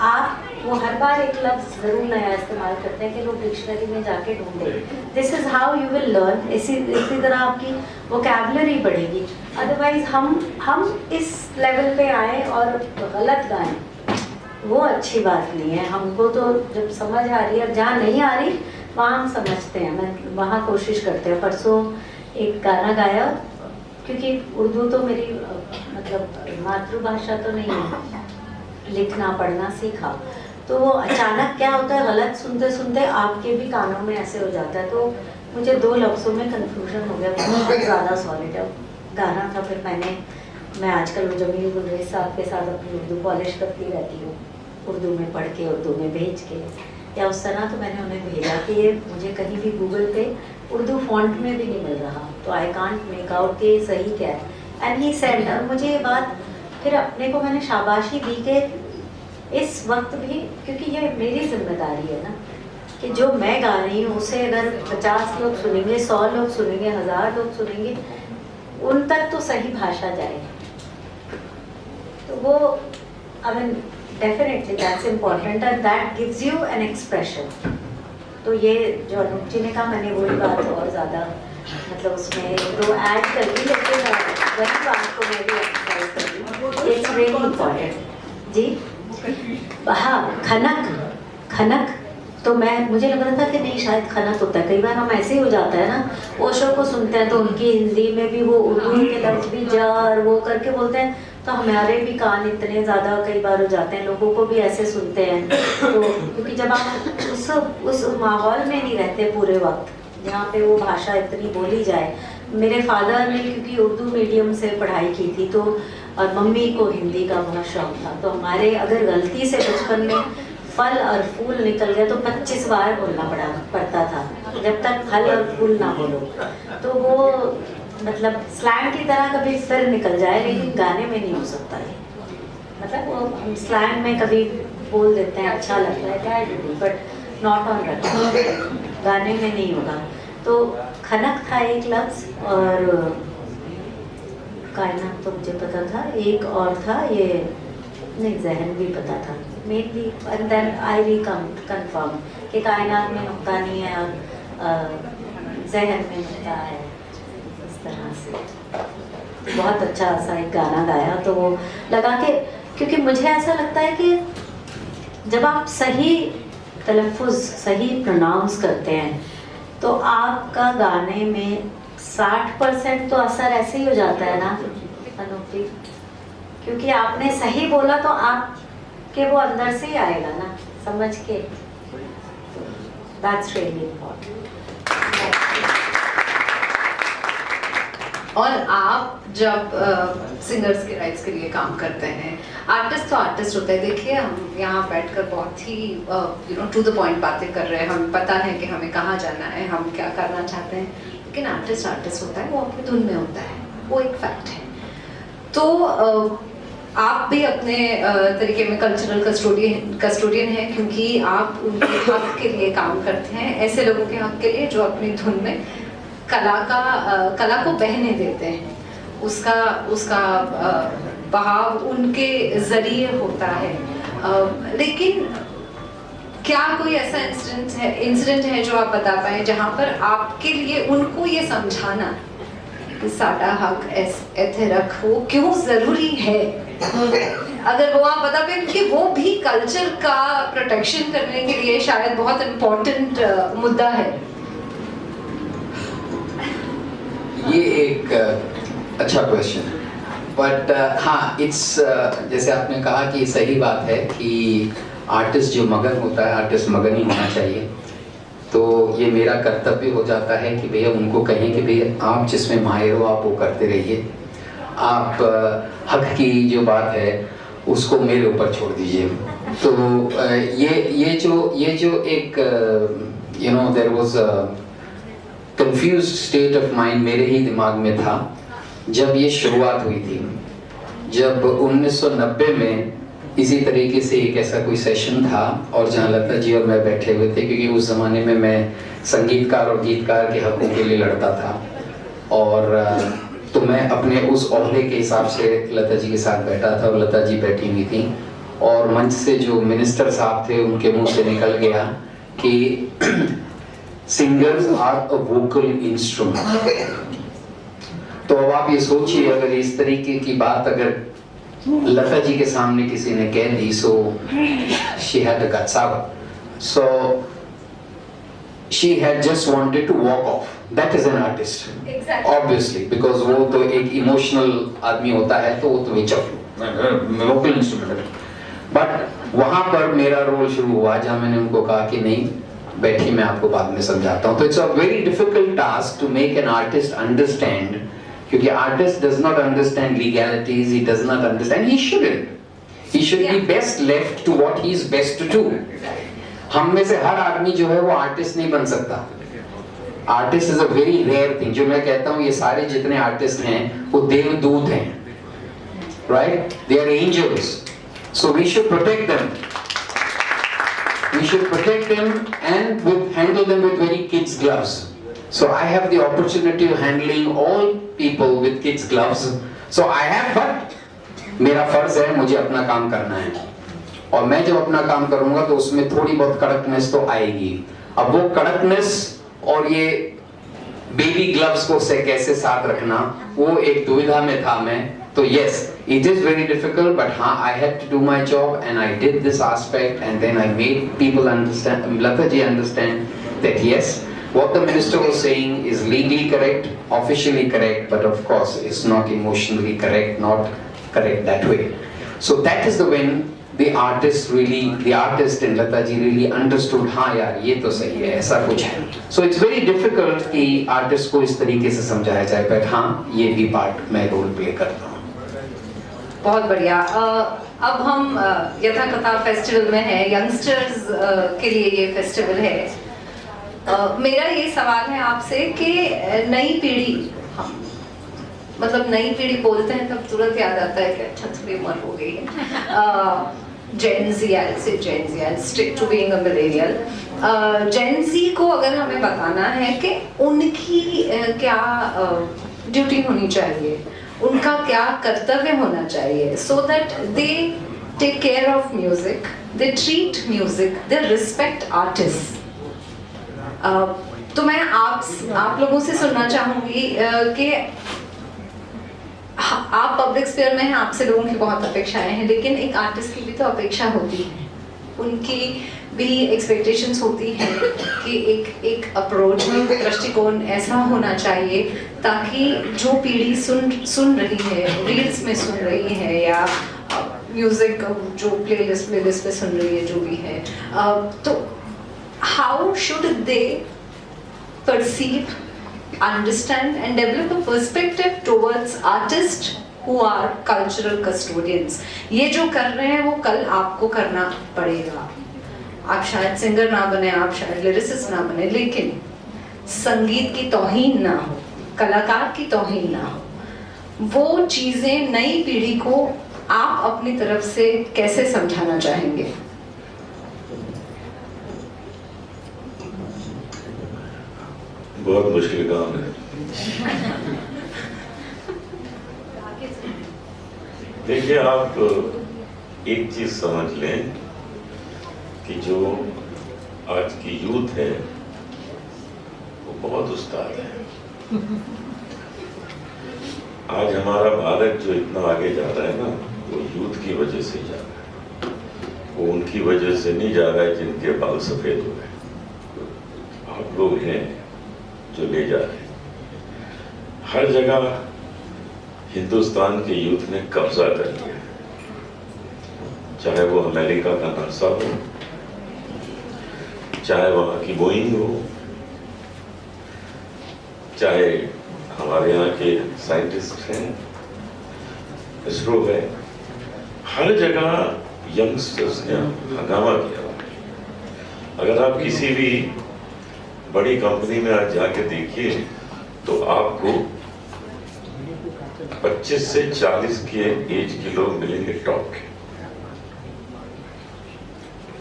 Speaker 3: आप वो हर बार एक लफ्ज़ ज़रूर नया इस्तेमाल करते हैं कि लोग डिक्शनरी में जाके ढूंढें। This is how you will learn. इसी तरह आपकी वोकैबुलरी बढ़ेगी। अदरवाइज हम इस लेवल पे आए और गलत गाएं, वो अच्छी बात नहीं है। हमको तो जब समझ आ रही है, जहाँ नहीं आ रही वहाँ हम समझते हैं, मैं वहाँ कोशिश करते हैं। परसों एक गाना गाया, क्योंकि उर्दू तो मेरी मतलब मातृभाषा तो नहीं है, लिखना पढ़ना सीखा, तो वो अचानक क्या होता है, गलत सुनते सुनते आपके भी कानों में ऐसे हो जाता है। तो मुझे 2 लफ्ज़ों में कन्फ्यूजन हो गया, बहुत ज़्यादा सॉलिड गाना था। फिर मैं आजकल जमील गुलरेज साहब के साथ अपनी उर्दू पॉलिश करती रहती हूँ, उर्दू में पढ़ के, उर्दू में भेज के, या उस तरह। तो मैंने उन्हें भेजा कि ये मुझे कहीं भी गूगल पे उर्दू फॉन्ट में भी नहीं मिल रहा, तो आई कांट मेक आउट कि सही क्या है। एंड ही सेड, और मुझे ये बात फिर अपने को मैंने शाबाशी दी कि इस वक्त भी, क्योंकि ये मेरी जिम्मेदारी है ना, कि जो मैं गा रही हूँ उसे अगर 50 लोग सुनेंगे, 100 लोग सुनेंगे, 1000 लोग सुनेंगे, उन तक तो सही भाषा जाए। तो वो I mean definitely that's important and that gives you an expression. तो ये जो अनूप जी ने कहा, मैंने वही बात और ज़्यादा मतलब उसमें तो ऐड कर दी, लेकिन वही बात को मैं भी एक्सरसाइज कर दी। इट्स रियली इम्पॉर्टेंट जी। हाँ, खनक तो मुझे लग रहा था कि नहीं शायद खनक होता है। कई बार हम ऐसे ही हो जाता है ना, ओशो को सुनते हैं तो उनकी हिंदी में भी वो उर्दू के लफ्ज़ भी जार वो करके बोलते हैं, तो हमारे भी कान इतने ज़्यादा कई बार हो जाते हैं, लोगों को भी ऐसे सुनते हैं। तो क्योंकि जब आप उस माहौल में नहीं रहते पूरे वक्त जहाँ पे वो भाषा इतनी बोली जाए। मेरे फादर ने क्योंकि उर्दू मीडियम से पढ़ाई की थी, तो और मम्मी को हिंदी का बहुत शौक था, तो हमारे अगर गलती से बचपन में फल और फूल निकल गया तो 25 बार बोलना पड़ता था, जब तक फल और फूल ना बोलो। तो वो मतलब स्लैंग की तरह कभी फिर निकल जाए, लेकिन गाने में नहीं हो सकता है। मतलब वो हम स्लैंग में कभी बोल देते हैं, अच्छा लगता है क्या, बट नॉट ऑन रेकॉर्ड, गाने में नहीं होगा। तो खनक था एक लफ्ज़, और कायनात तो मुझे पता था, एक और था ये नहीं, जहन भी पता था mainly, and then I confirm कि कायनात में नुक्ता नहीं है और जहन में नुक्ता है, इस तरह से। बहुत अच्छा सा एक गाना गाया, तो वो लगा के, क्योंकि मुझे ऐसा लगता है कि जब आप सही तलफ़ुज़, सही प्रोनाउंस करते हैं तो आपका गाने में 60% तो असर ऐसे ही हो जाता है ना अनूपी, क्योंकि आपने सही बोला तो आपके वो अंदर से ही आएगा ना, समझ के। That's really important.
Speaker 6: और आप जब सिंगर्स के राइट्स के लिए काम करते हैं, आर्टिस्ट तो आर्टिस्ट होता है। देखिए, हम यहाँ बैठकर बहुत ही टू द पॉइंट बातें कर रहे हैं, हमें पता है कि हमें कहाँ जाना है, हम क्या करना चाहते हैं, लेकिन आर्टिस्ट आर्टिस्ट होता है, वो अपनी धुन में होता है, वो एक फैक्ट है। तो आप भी अपने तरीके में कल्चरल कस्टोडियन हैं, क्योंकि आप उनके हक के लिए काम करते हैं, ऐसे लोगों के हक के लिए जो अपनी धुन में कला को बहने देते हैं, उसका बहाव उनके जरिए होता है। लेकिन क्या कोई ऐसा इंसिडेंट है जो आप बता पाए जहाँ पर आपके लिए उनको ये समझाना कि साडा हक ऐसे रखो क्यों जरूरी है, अगर वो आप बता पाए, क्योंकि वो भी कल्चर का प्रोटेक्शन करने के लिए शायद बहुत इम्पोर्टेंट मुद्दा है।
Speaker 8: ये एक अच्छा क्वेश्चन, बट हाँ, इट्स जैसे आपने कहा कि सही बात है कि आर्टिस्ट जो मगन होता है, आर्टिस्ट मगन ही होना चाहिए। तो ये मेरा कर्तव्य हो जाता है कि भैया उनको कहें कि भैया आप जिसमें माहिर हो आप वो करते रहिए, आप हक की जो बात है उसको मेरे ऊपर छोड़ दीजिए। तो ये जो एक there was confused state of mind मेरे ही दिमाग में था जब ये शुरुआत हुई थी। जब 1990 में इसी तरीके से एक ऐसा कोई सेशन था और जहाँ लता जी और मैं बैठे हुए थे, क्योंकि उस ज़माने में मैं संगीतकार और गीतकार के हकों के लिए लड़ता था, और तो मैं अपने उस ओहदे के हिसाब से लता जी के साथ बैठा था और लता जी बैठी हुई थी, और मंच से जो मिनिस्टर साहब थे उनके मुंह से निकल गया कि singers are a vocal instrument. तो अब आप ये सोचिए, अगर इस तरीके की बात अगर लता जी के सामने किसी ने कह दी, so she had the guts out, so she had just wanted to walk off. That is an artist obviously, because वो तो एक इमोशनल आदमी होता है, तो वो तो वोकल इंस्ट्रूमेंट। बट वहां पर मेरा रोल शुरू हुआ जहां मैंने उनको कहा कि नहीं बैठिए, मैं आपको बाद में समझाता हूँ। तो it's a very difficult task to make an artist understand, क्योंकि artist does not understand legalities, he does not understand, he shouldn't, he should be best left to what he is best to do. हम में से हर आदमी जो है वो आर्टिस्ट नहीं बन सकता। Artist is a very rare thing. जो मैं कहता हूँ ये सारे जितने आर्टिस्ट हैं वो देवदूत हैं, right? They are angels, so we should protect them. We should protect them and handle them with very kids gloves. So I have the opportunity of handling all people with kids gloves. So I have, but मेरा फर्ज है, मुझे अपना काम करना है, और मैं जब अपना काम करूंगा तो उसमें थोड़ी बहुत कड़कनेस तो आएगी। अब वो कड़कनेस और ये बेबी ग्लव्स को से कैसे साथ रखना, वो एक दुविधा में था मैं। तो yes, it is very difficult, but I had to do my job and I did this aspect, and then I made people understand, Lata ji understand that yes, what the minister was saying is legally correct, officially correct, but of course it's not emotionally correct, not correct that way. So that is the when the artist and Lata ji really understood, हाँ यार ये तो सही है, ऐसा कुछ है। So it's very difficult कि artist को इस तरीके से समझाया जाए, but हाँ ये भी पार्ट मैं रोल प्ले करता हूँ।
Speaker 6: बहुत बढ़िया। अब हम यथा कथा फेस्टिवल में है, यंगस्टर्स के लिए ये फेस्टिवल है। मेरा ये सवाल है आपसे कि नई पीढ़ी, मतलब नई पीढ़ी बोलते हैं तब तुरंत याद आता है कि अच्छा थोड़ी उम्र हो गई है। Gen Z, I'll say Gen Z, I'll stick to being a millennial. Gen Z को अगर हमें बताना है कि उनकी क्या ड्यूटी होनी चाहिए, उनका क्या कर्तव्य होना चाहिए, so that they take care of music, they treat music, they respect artists. तो मैं आप लोगों से सुनना चाहूँगी कि आप पब्लिक स्फीयर में हैं, आपसे लोगों की बहुत अपेक्षाएं हैं, लेकिन एक आर्टिस्ट की भी तो अपेक्षा होती है, उनकी भी एक्सपेक्टेशंस होती हैं कि एक अप्रोच, एक दृष्टिकोण ऐसा होना चाहिए ताकि जो पीढ़ी सुन रही है, रील्स में सुन रही है या म्यूजिक जो प्लेलिस्ट पे सुन रही है, जो भी है, तो how should they perceive, understand and develop a perspective towards artists who are cultural custodians. ये जो कर रहे हैं वो कल आपको करना पड़ेगा. आप शायद सिंगर ना बने, आप शायद लिरिसिस्ट ना बने, लेकिन संगीत की तौहीन ना हो, कलाकार की तौहीन ना हो, वो चीज़ें नई पीढ़ी को आप अपनी तरफ से कैसे समझाना चाहेंगे?
Speaker 7: बहुत मुश्किल काम है. देखिए, आप एक चीज समझ लें कि जो आज की यूथ है वो बहुत उस्ताद है. आज हमारा भारत जो इतना आगे जा रहा है ना, वो यूथ की वजह से जा रहा है. वो उनकी वजह से नहीं जा रहा है जिनके बाल सफेद हो गए. आप लोग हैं जो ले जा रहे हैं. हर जगह हिंदुस्तान के यूथ ने कब्जा कर लिया, चाहे वो अमेरिका का नासा हो, चाहे वहां की बोइंग हो, चाहे हमारे यहाँ के साइंटिस्ट हैं, इसरो है. हर जगह यंगस्टर्स ने हंगामा किया. अगर आप किसी भी बड़ी कंपनी में आज जाके देखिए तो आपको 25 से 40 के एज के लोग मिलेंगे टॉप के.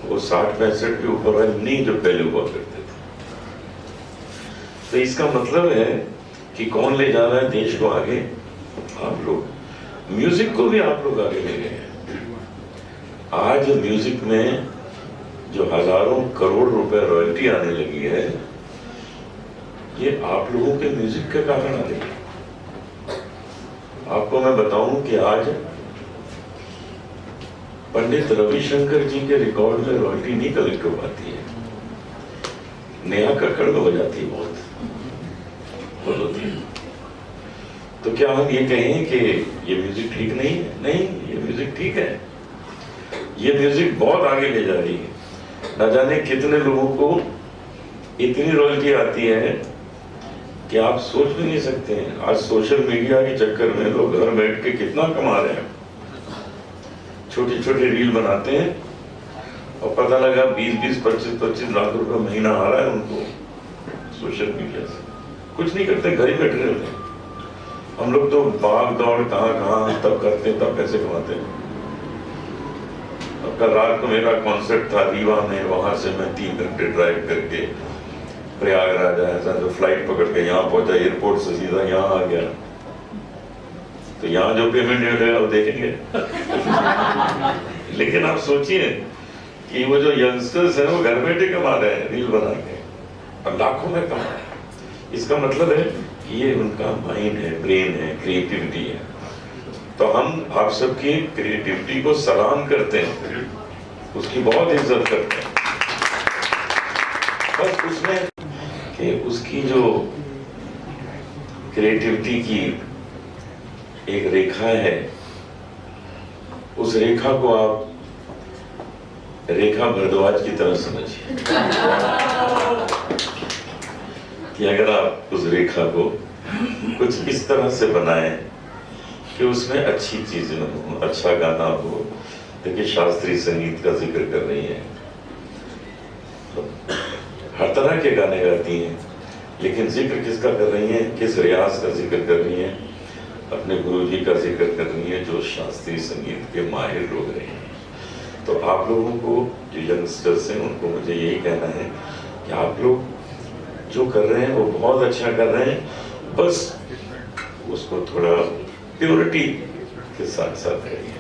Speaker 7: वो 60-65 के ऊपर वाले नहीं जो पहले हुआ करते थे. तो इसका मतलब है कि कौन ले जा रहा है देश को आगे? आप लोग. म्यूजिक को भी आप लोग आगे ले गए हैं. आज म्यूजिक में जो हजारों करोड़ रुपए रॉयल्टी आने लगी है, ये आप लोगों के म्यूजिक के कारण आ रही है. आपको मैं बताऊं कि आज पंडित रविशंकर जी के रिकॉर्ड में रॉयल्टी नहीं कलेक्ट हो पाती है. नेहा कक्कड़ में हो जाती है, बहुत होती है. तो क्या हम ये कहें कि ये म्यूजिक ठीक नहीं है? नहीं, ये म्यूजिक ठीक है. ये म्यूजिक बहुत आगे ले जा रही है. न जाने कितने लोगों को इतनी रॉयल्टी आती है कि आप सोच भी नहीं सकते हैं. आज सोशल मीडिया के चक्कर में लोग घर बैठ के कितना कमा रहे हैं. छोटी छोटी रील बनाते हैं और पता लगा 20-20, 25-25 लाख रुपए महीना आ रहा है उनको सोशल मीडिया से. कुछ नहीं करते, घर ही बैठ रहे होते हैं. हम लोग तो भाग दौड़ कहाँ तब करते हैं, तब पैसे कमाते हैं. अब कल रात को मेरा कॉन्सर्ट था रीवा में. वहां से मैं 3 घंटे ड्राइव करके प्रयागराज आया था, जो फ्लाइट पकड़ के यहाँ पहुंचा, एयरपोर्ट से सीधा यहाँ आ गया. तो यहाँ जो पेमेंट मिलेगा वो देखेंगे. लेकिन आप सोचिए कि वो जो यंगस्टर्स हैं वो घर बैठे कमा रहे हैं रील बना के, और लाखों में कमा रहे हैं. इसका मतलब है कि ये उनका माइंड है, ब्रेन है, क्रिएटिविटी है. तो हम आप सबकी क्रिएटिविटी को सलाम करते हैं, उसकी बहुत इज्जत करते हैं. बस उसमें कि उसकी जो क्रिएटिविटी की एक रेखा है, उस रेखा को आप रेखा भारद्वाज की तरह समझिए. कि अगर आप उस रेखा को कुछ इस तरह से बनाएं कि उसमें अच्छी चीजें हो, अच्छा गाना हो. देखिए, शास्त्रीय संगीत का जिक्र कर रही है, हर तरह के गाने गाती हैं, लेकिन जिक्र किसका कर रही हैं? किस रियाज का जिक्र कर रही हैं? अपने गुरुजी का जिक्र कर रही हैं, जो शास्त्रीय संगीत के माहिर लोग रहे हैं. तो आप लोगों को, जो यंगस्टर्स हैं, उनको मुझे यही कहना है कि आप लोग जो कर रहे हैं वो बहुत अच्छा कर रहे हैं. बस उसको थोड़ा प्योरिटी के साथ साथ करिए.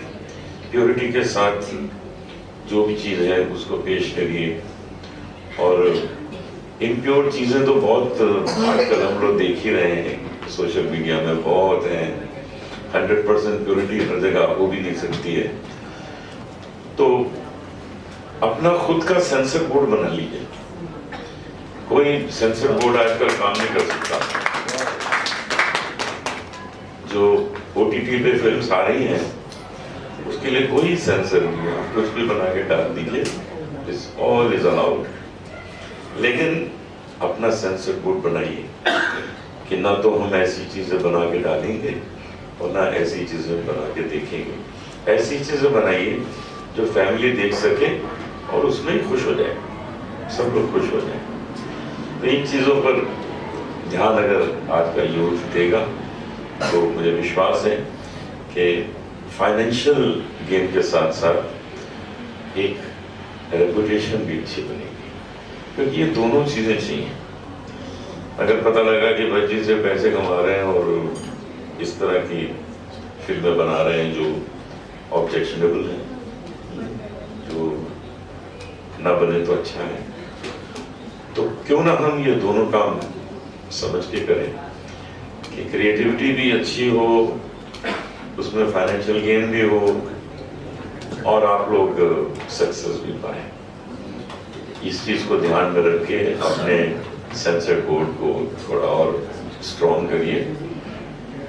Speaker 7: प्योरिटी के साथ जो भी चीज़ है उसको पेश करिए। और इम्प्योर चीज़ें तो बहुत आजकल हम लोग देख ही रहे हैं, सोशल मीडिया में बहुत हैं। 100% प्योरिटी हर जगह हो भी नहीं सकती है। तो अपना खुद का सेंसर बोर्ड बना लीजिए। कोई सेंसर बोर्ड आजकल काम नहीं कर सकता। जो OTT पे फिल्म्स आ रही हैं उसके लिए कोई सेंसर नहीं है, आप कुछ भी बना के डाल दीजिए, ऑल इज अलाउड। लेकिन अपना सेंसर बोर्ड बनाइए कि ना तो हम ऐसी चीजें बना के डालेंगे और ना ऐसी चीजें बना के देखेंगे। ऐसी चीजें बनाइए जो फैमिली देख सके और उसमें ही खुश हो जाए, सब लोग खुश हो जाए। तो इन चीजों पर ध्यान अगर आज का यूथ देगा तो मुझे विश्वास है कि फाइनेंशियल गेन के साथ साथ एक रेपुटेशन भी अच्छी बनेगी, क्योंकि ये दोनों चीजें चाहिए। अगर पता लगा कि मर्जी से पैसे कमा रहे हैं और इस तरह की फिल्में बना रहे हैं जो ऑब्जेक्शनेबल हैं, जो ना बने तो अच्छा है, तो क्यों ना हम ये दोनों काम समझ के करें कि क्रिएटिविटी भी अच्छी हो, उसमें फाइनेंशियल गेन भी हो और आप लोग सक्सेस भी पाए। इस चीज को ध्यान में रख के अपने सेंसर बोर्ड को थोड़ा और स्ट्रॉन्ग करिए,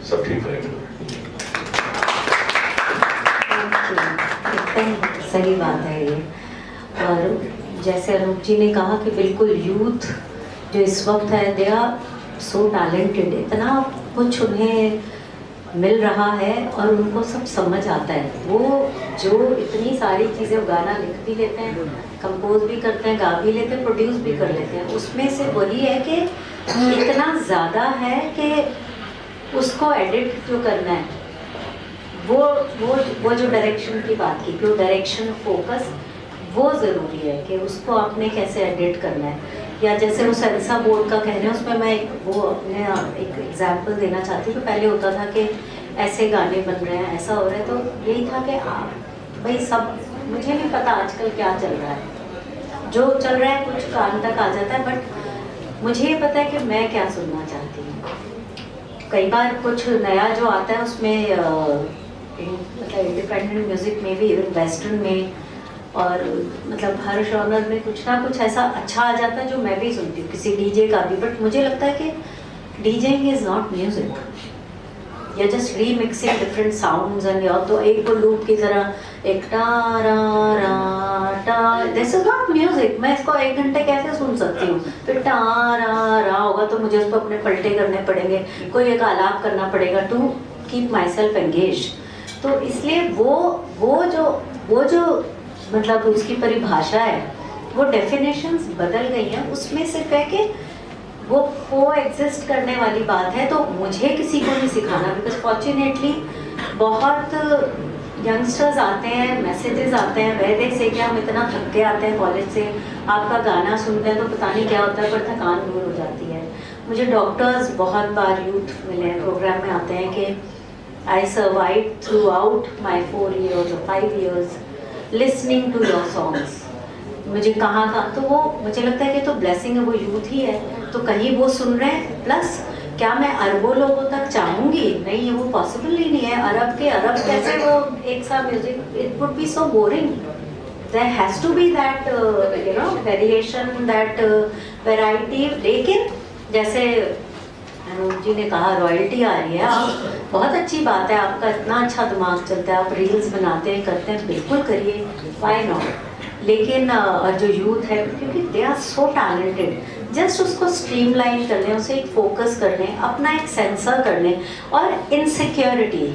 Speaker 7: सब ठीक रहेगा।
Speaker 3: एकदम सही बात है ये। और जैसे अनूप जी ने कहा कि बिल्कुल यूथ जो इस वक्त है, दे आर सो टैलेंटेड, इतना कुछ उन्हें मिल रहा है और उनको सब समझ आता है। वो जो इतनी सारी चीज़ें गाना लिख भी लेते हैं, कंपोज भी करते हैं, गा भी लेते हैं, प्रोड्यूस भी कर लेते हैं। उसमें से वही है कि इतना ज़्यादा है कि उसको एडिट जो करना है, वो जो डायरेक्शन की बात की, जो डायरेक्शन फोकस वो ज़रूरी है कि उसको आपने कैसे एडिट करना है। या जैसे वो सेंसर बोर्ड का कह रहे हैं, उसमें मैं वो अपने एक एग्जांपल देना चाहती हूँ कि पहले होता था कि ऐसे गाने बन रहे हैं, ऐसा हो रहा है, तो यही था कि भाई सब, मुझे नहीं पता आजकल क्या चल रहा है, जो चल रहा है कुछ कान तक आ जाता है, बट मुझे ये पता है कि मैं क्या सुनना चाहती हूँ। कई बार कुछ नया जो आता है उसमें मतलब इंडिपेंडेंट म्यूज़िक में भी, इवन वेस्टर्न में, और मतलब हर जॉनर में कुछ ना कुछ ऐसा अच्छा आ जाता है जो मैं भी सुनती हूँ, किसी डीजे का भी। बट मुझे लगता है कि डीजेइंग इज नॉट म्यूजिक, या just remixing different sounds and या तो एक वो लूप की तरह एक टा रा रा टा, दिस इज नॉट म्यूजिक। मैं इसको 1 घंटे कैसे सुन सकती हूँ? फिर टा रा रा होगा तो मुझे उसको अपने पलटे करने पड़ेंगे, कोई एक आलाप करना पड़ेगा to keep myself engage. तो इसलिए वो जो मतलब उसकी परिभाषा है, वो डेफिनेशंस बदल गई हैं। उसमें सिर्फ है कि वो को एग्जिस्ट करने वाली बात है, तो मुझे किसी को नहीं सिखाना, बिकॉज फॉर्चुनेटली बहुत यंगस्टर्स आते हैं, मैसेजेस आते हैं वैदे से कि हम इतना थक के आते हैं कॉलेज से, आपका गाना सुनते हैं तो पता नहीं क्या होता है, पर थकान दूर हो जाती है। मुझे डॉक्टर्स बहुत बार यूथ मिले प्रोग्राम में आते हैं कि I survive throughout my 4 years or 5 years listening to your songs. मुझे कहाँ तो वो मुझे लगता है कि तो ब्लेसिंग है, वो यूथ ही है, तो कहीं वो सुन रहे हैं। प्लस क्या मैं अरबों लोगों तक चाहूँगी? नहीं, ये वो पॉसिबल ही नहीं है। अरब के अरब कैसे वो एक साथ music, it would be so boring. There has to be that you know variation, that variety. लेकिन जैसे अनूप जी ने कहा रॉयल्टी आ रही है, आप बहुत अच्छी बात है, आपका इतना अच्छा दिमाग चलता है, आप रील्स बनाते हैं, करते हैं, बिल्कुल करिए, व्हाई नॉट। लेकिन और जो यूथ है, क्योंकि they are so talented, just उसको स्ट्रीमलाइन कर लें, उसे एक फोकस कर लें, अपना एक सेंसर कर लें, और इनसिक्योरिटी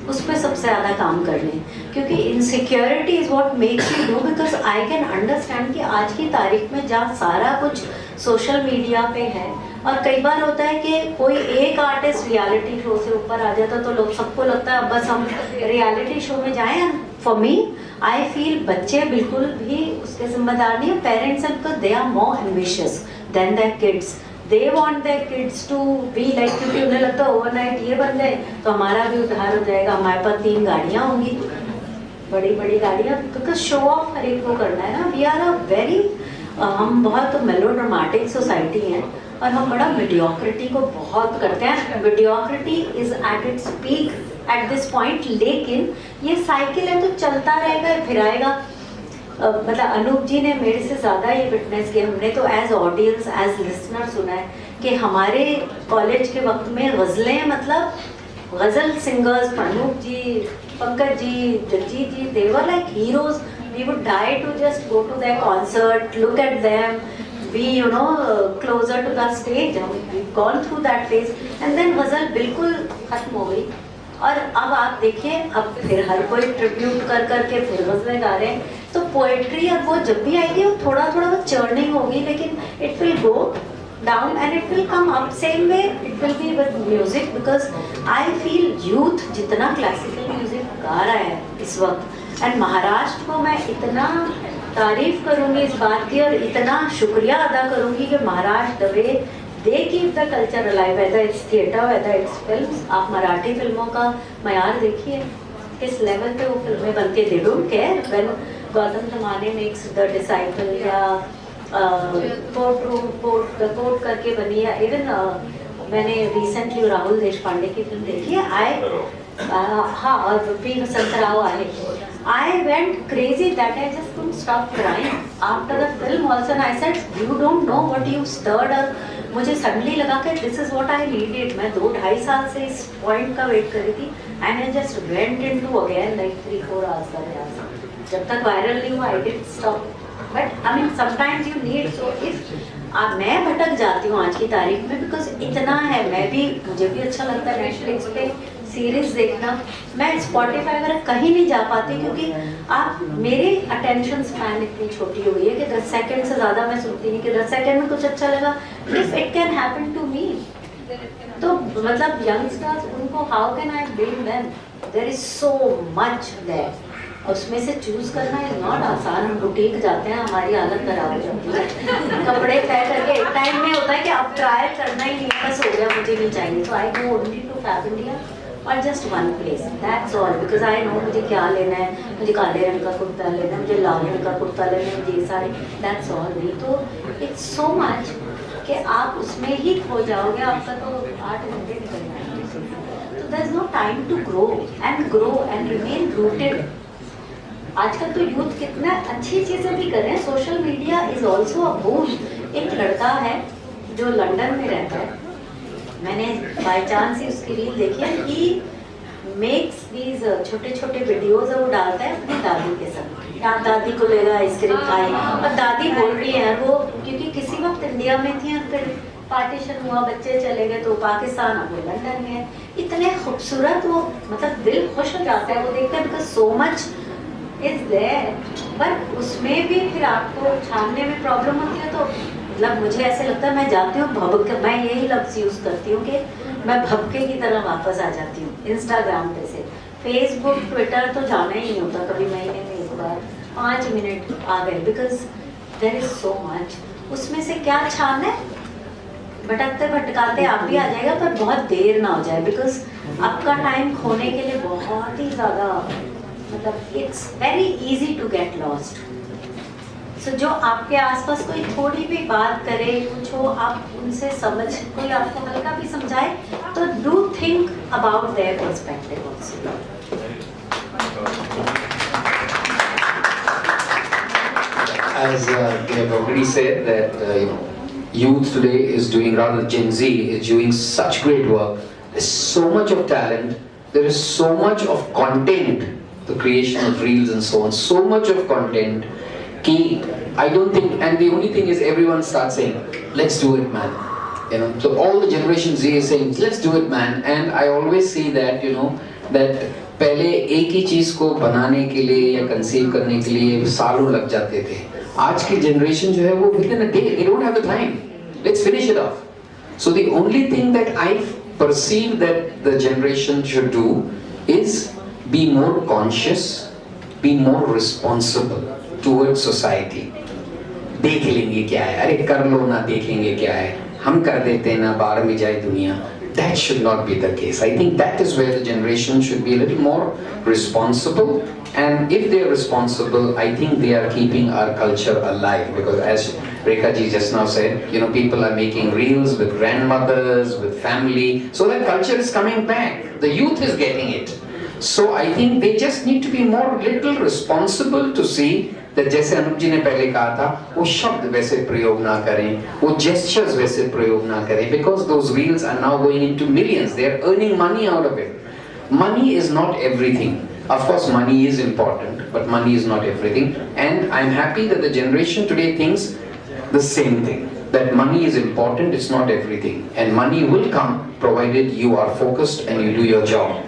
Speaker 3: उस पर सबसे ज़्यादा काम कर लें, क्योंकि insecurity is what makes you do. Because I can understand कि आज की तारीख में जहाँ सारा कुछ सोशल मीडिया पे है, और कई बार होता है कि कोई एक आर्टिस्ट रियलिटी शो से ऊपर आ जाता है तो लोग सबको लगता है बस हम रियलिटी शो में जाएं। फॉर मी आई फील बच्चे बिल्कुल भी उसके जिम्मेदार नहीं है, पेरेंट्स हैं, because they are more ambitious than their kids. They want their kids to be like, क्योंकि उन्हें लगता है ओवरनाइट ये बन जाए तो हमारा भी उद्धार हो जाएगा, हमारे पास 3 गाड़ियाँ होंगी। बड़ी बड़ी गाड़ियाँ, बिकॉज शो ऑफ हर एक को करना है ना। वी आर अ वेरी, हम बहुत मेलोड्रामेटिक सोसाइटी हैं और हम बड़ा मीडियोक्रिटी को बहुत करते हैं। Mediocrity is at its peak at this point, लेकिन ये साइकिल है तो चलता रहेगा, फिर आएगा। मतलब अनूप जी ने मेरे से ज़्यादा ये विटनेस किया, हमने तो एज ऑडियंस एज लिसनर सुना है कि हमारे कॉलेज के वक्त में गज़लें, मतलब ghazal singers Anup ji, Pankaj ji, Jagjit ji, they were like heroes. We would die to just go to their concert, look at them, be closer to the stage. We've gone through that phase, and then गज़ल बिल्कुल खत्म हो गई। और अब आप देखिए, अब फिर हर कोई ट्रिब्यूट कर करके फिर गज़लें गा रहे हैं। तो पोएट्री अब वो जब भी आएगी वो थोड़ा थोड़ा वो चर्निंग होगी, लेकिन it will go down and it will come up. Same way it will be with music, because I feel youth जितना classical music गा रहा है इस वक्त, and महाराष्ट्र को मैं इतना तारीफ करूँगी इस बात की और इतना शुक्रिया अदा करूँगी कि Maharashtra the way they keep the culture alive, whether it's theatre, whether it's films। आप मराठी फिल्मों का मयार देखिए, किस लेवल पे वो फिल्में बनके, they don't care when Gautam Tamhane makes The Disciple या कोर्ट करके बनी, या इवन मैंने रिसेंटली राहुल देशपांडे की फिल्म देखी है, हाँ, और पी वसंत राव आए। I went crazy that I just couldn't stop crying after the film also, and I said you don't know what you stirred up। मुझे सडनली लगा कि this is what I needed। मैं 2-2.5 साल से इस पॉइंट का वेट कर रही थी, and I just went into again like 3-4 hours का प्रयास। जब तक वायरल नहीं हुआ I didn't stop। But I mean sometimes you need, so if मैं भटक जाती हूँ आज की तारीख में, बिकॉज इतना है, मैं भी, मुझे भी अच्छा लगता है नेटफ्लिक्स पे सीरीज देखना। मैं स्पॉटिफाई वगैरह कहीं नहीं जा पाती, क्योंकि आप, मेरी अटेंशन स्पैन इतनी छोटी हो गई है कि 10 सेकंड से ज़्यादा मैं सुनती नहीं, कि 10 सेकंड में कुछ अच्छा लगा, if it can happen to me. तो मतलब यंगस्टर्स, उनको how can I blame them, there is so much there, उसमें से चूज करना इज नॉट आसान। हम बुटीक जाते हैं, हमारी हालत खराब हो जाती है, कपड़े तय करके एक टाइम में होता है कि अब ट्रायल करना ही नहीं, बस हो गया, मुझे नहीं चाहिए, तो I go only to Fab India और just one place, that's all, because I know मुझे क्या लेना है। मुझे काले रंग का कुर्ता लेना है, मुझे लाल रंग का कुर्ता लेना है, मुझे ये सारे, दैट्स ऑल। नहीं तो इट्स सो मच कि आप उसमें ही खो जाओगे, आपका तो 8 घंटे निकल जाएंगे। तो there is no time to grow and remain rooted. आजकल तो यूथ कितना अच्छी चीज़ें भी कर रहे हैं, social media is also a boom. एक लड़का है जो लंदन में रहता है, मैंने बाय चांस ही उसकी रील देखी है, ही मेक्स दीज छोटे छोटे वीडियोज, वो डालता है अपनी दादी के साथ, या दादी को लेगा आइसक्रीम खाई, और दादी बोल रही है वो, क्योंकि किसी वक्त इंडिया में थी और फिर पार्टीशन हुआ, बच्चे चले गए तो पाकिस्तान, अब वो लंदन में है। इतने खूबसूरत, वो मतलब दिल खुश हो जाता है वो देखते हैं, because so much is there. पर उसमें भी फिर आपको छानने में प्रॉब्लम होती है, तो मतलब मुझे ऐसे लगता है मैं जाती हूँ भबके, मैं यही लफ्ज़ यूज़ करती हूँ कि मैं भबके की तरह वापस आ जाती हूँ इंस्टाग्राम पे से। फेसबुक ट्विटर तो जाना ही नहीं होता, कभी महीने में एक बार 5 मिनट आ गए, because there is so much. उसमें से क्या छानना है, भटकते भटकाते आप भी आ जाएगा, पर बहुत देर ना हो जाए, बिकॉज आपका टाइम खोने के लिए बहुत ही ज़्यादा, मतलब it's very easy to get lost. So जो आपके आसपास कोई थोड़ी भी बात करे, कुछ हो, आप उनसे समझ, कोई आपको हल्का भी समझाए, तो do think about their perspective also.
Speaker 8: As we have already said that youth today is doing, rather Gen Z is doing such great work. There's so much of talent. There is so much of content, the creation of reels and so on. So much of content. Ki I don't think, and the only thing is everyone starts saying, "Let's do it, man." You know, so all the Generation Z is saying, "Let's do it, man." And I always see that, you know, that पहले एक ही चीज को बनाने के लिए या कंसीव करने के लिए सालों लग जाते थे। आज की जनरेशन जो है वो within a day, they don't have the time. Let's finish it off. So the only thing that I perceive that the generation should do is be more conscious, be more responsible towards society. देख लेंगे क्या है, अरे कर लो ना, देखेंगे क्या है, हम कर देते हैं ना, बाहर में जाए दुनिया। That should not be the case. I think that is where the generation should be a little more responsible. And if they are responsible, I think they are keeping our culture alive. Because as Rekha ji just now said, people are making reels with grandmothers, with family. So that culture is coming back. The youth is getting it. So I think they just need to be more little responsible to see that जैसे अनुप जी ने पहले कहा था, वो शब्द वैसे प्रयोग ना करें, वो gestures वैसे प्रयोग ना करें, because those reels are now going into millions. They are earning money out of it. Money is not everything. Of course, money is important, but money is not everything. And I'm happy that the generation today thinks the same thing. That money is important, it's not everything. And money will come provided you are focused and you do your job.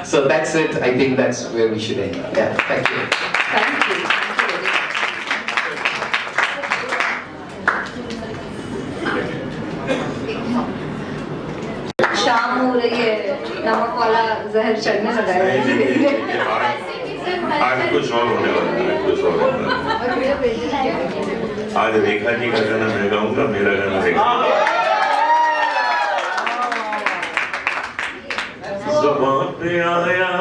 Speaker 8: So that's it. I think that's where we should end. Yeah, thank you.
Speaker 6: Thank you. शाम हो रही है, नमक वाला जहर चढ़ने लगा है धीरे धीरे।
Speaker 7: आज कुछ और होने वाला है, कुछ और होने वाला है। आज रेखा जी का गाना मैं गाऊंगा, मेरा गाना रेखा। ज़ुबान पे आया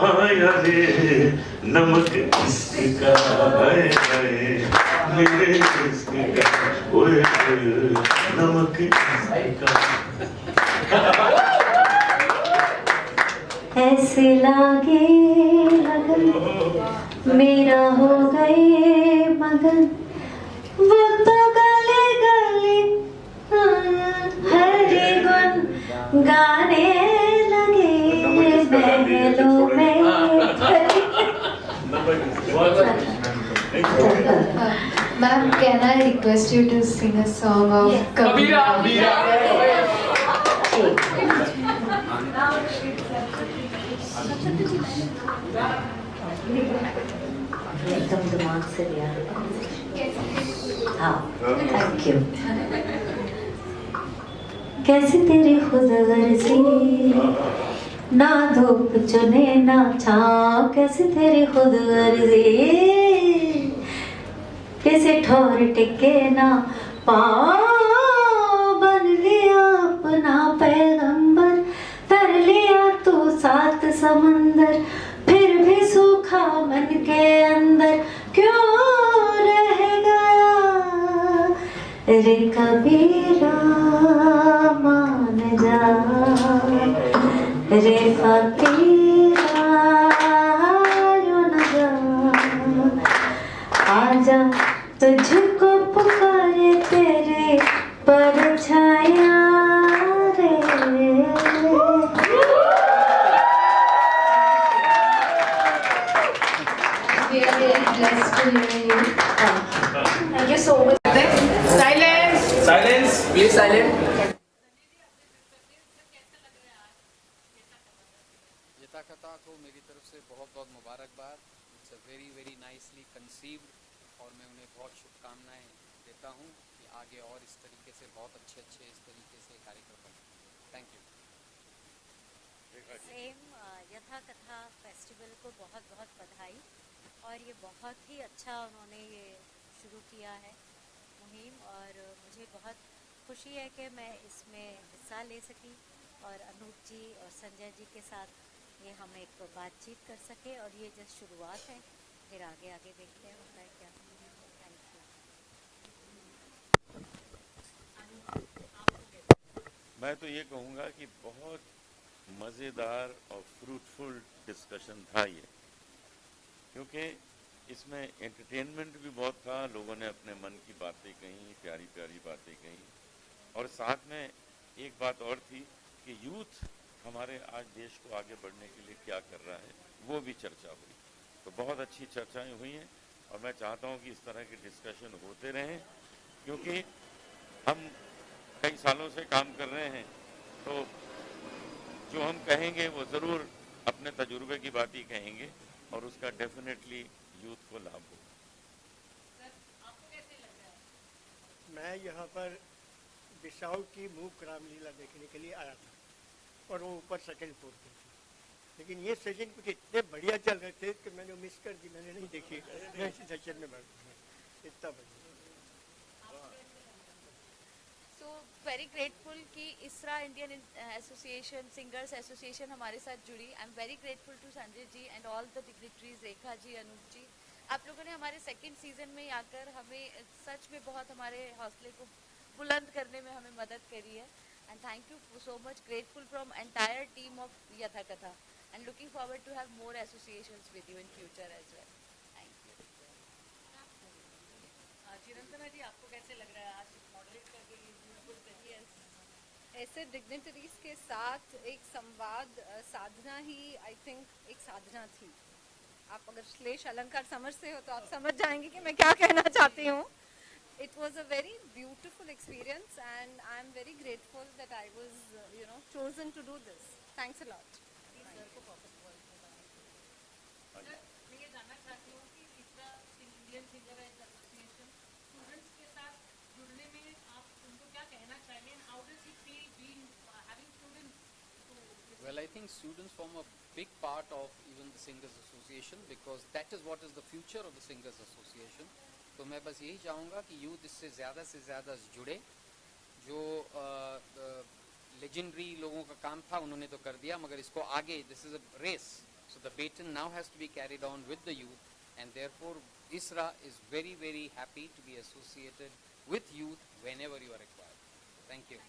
Speaker 7: आया रे नमक इसका है मेरे इसका ओए नमक इसका।
Speaker 3: ऐसे लागे लगन मेरा हो गए मगन, वो तो गले गले हरे गुन गाने लगे महलों में।
Speaker 1: Ma'am, can I request you to sing a song of Kabira?
Speaker 3: एकदम दिमाग से लिया। हाँ, थैंक यू। कैसे तेरी खुद गर्जी, ना धूप चुने ना छाँव, कैसे तेरी खुद गर्जी, कैसे ठोर टिके ना पाँव, बन लिया अपना पैगंबर, तर लिया तू सात समंदर, फिर भी सूखा मन के अंदर क्यों रह गया रे कबीरा, मान जा रे फकीरा, यूं न जा, आजा तुझको पुकारे तेरे परछाया रे।
Speaker 1: We are very blessed to hear you. Thank you so much.
Speaker 5: Silence.
Speaker 4: Silence. Please silent.
Speaker 2: यथा कथा को मेरी तरफ से बहुत बहुत मुबारकबाद। It's a very very nicely conceived और मैं उन्हें बहुत शुभकामनाएं देता हूं कि आगे और इस तरीके से बहुत अच्छे इस तरीके से कार्यक्रम बने। Thank you.
Speaker 9: सेम यथा कथा फेस्टिवल को बहुत बहुत बधाई, और ये बहुत ही अच्छा उन्होंने ये शुरू किया है मुहिम, और मुझे बहुत खुशी है कि मैं इसमें हिस्सा ले सकी और अनूप जी और संजय जी के साथ ये हम एक बातचीत कर सके, और ये जस्ट शुरुआत है, फिर आगे आगे देखते हैं होता है क्या। Thank you.
Speaker 7: मैं तो ये कहूँगा कि बहुत मज़ेदार और फ्रूटफुल डिस्कशन था ये, क्योंकि इसमें एंटरटेनमेंट भी बहुत था, लोगों ने अपने मन की बातें कही, प्यारी प्यारी बातें कही, और साथ में एक बात और थी कि यूथ हमारे आज देश को आगे बढ़ने के लिए क्या कर रहा है, वो भी चर्चा हुई। तो बहुत अच्छी चर्चाएं हुई हैं, और मैं चाहता हूं कि इस तरह के डिस्कशन होते रहें, क्योंकि हम कई सालों से काम कर रहे हैं, तो जो हम कहेंगे वो ज़रूर अपने तजुर्बे की बात ही कहेंगे, और उसका डेफिनेटली यूथ को लाभ हो।
Speaker 10: मैं यहाँ पर बिसाऊ की मूक रामलीला देखने के लिए आया था, और वो ऊपर सेकंड फ्लोर पे थी, लेकिन ये सेशन कुछ इतने बढ़िया चल रहे थे कि मैंने मिस कर दी, मैंने नहीं देखी। मैं इसी सेशन में बैठ गया, इतना बढ़िया।
Speaker 9: So
Speaker 5: वेरी ग्रेटफुल कि इसरा इंडियन एसोसिएशन सिंगर्स एसोसिएशन हमारे साथ जुड़ी. I am very grateful to Sanjay ji and all the dignitaries, Rekha ji, Anup ji. आप लोगों ने हमारे सेकंड सीजन में आकर हमें सच में बहुत हमारे हौसले को बुलंद करने में हमें मदद करी है. And thank you so much. Grateful from entire team of Yatha Katha and looking forward to have more associations with you in future as well. Thank you. Chirantana ji, आपको कैसे लग रहा है आज मॉडरेट करके बिल्कुल सही है?
Speaker 6: ऐसे डिग्निटरीज के साथ एक संवाद साधना ही आई थिंक एक साधना थी. आप अगर श्लेष अलंकार समझते हो तो आप समझ जाएंगे कि मैं क्या कहना चाहती हूँ. It was a very beautiful experience and I am very grateful that I was chosen to do this. Thanks a lot.
Speaker 5: मैं ये जानना चाहती हूँ कि इसरा इंडियन सिंगर एसोसिएशन स्टूडेंट्स के साथ जुड़ने में आप उनको क्या कहना चाहिए and how does he feel being having students to
Speaker 2: Well, I think students form a big part of even the Singers Association because that is what is the future of the Singers Association. तो मैं बस यही चाहूँगा कि यूथ इससे ज़्यादा जुड़े. जो लेजेंडरी लोगों का काम था उन्होंने तो कर दिया, मगर इसको आगे, this is a race, so the baton now has to be carried on with the youth, and therefore ISRA is very happy to be associated with youth whenever you are required. Thank you.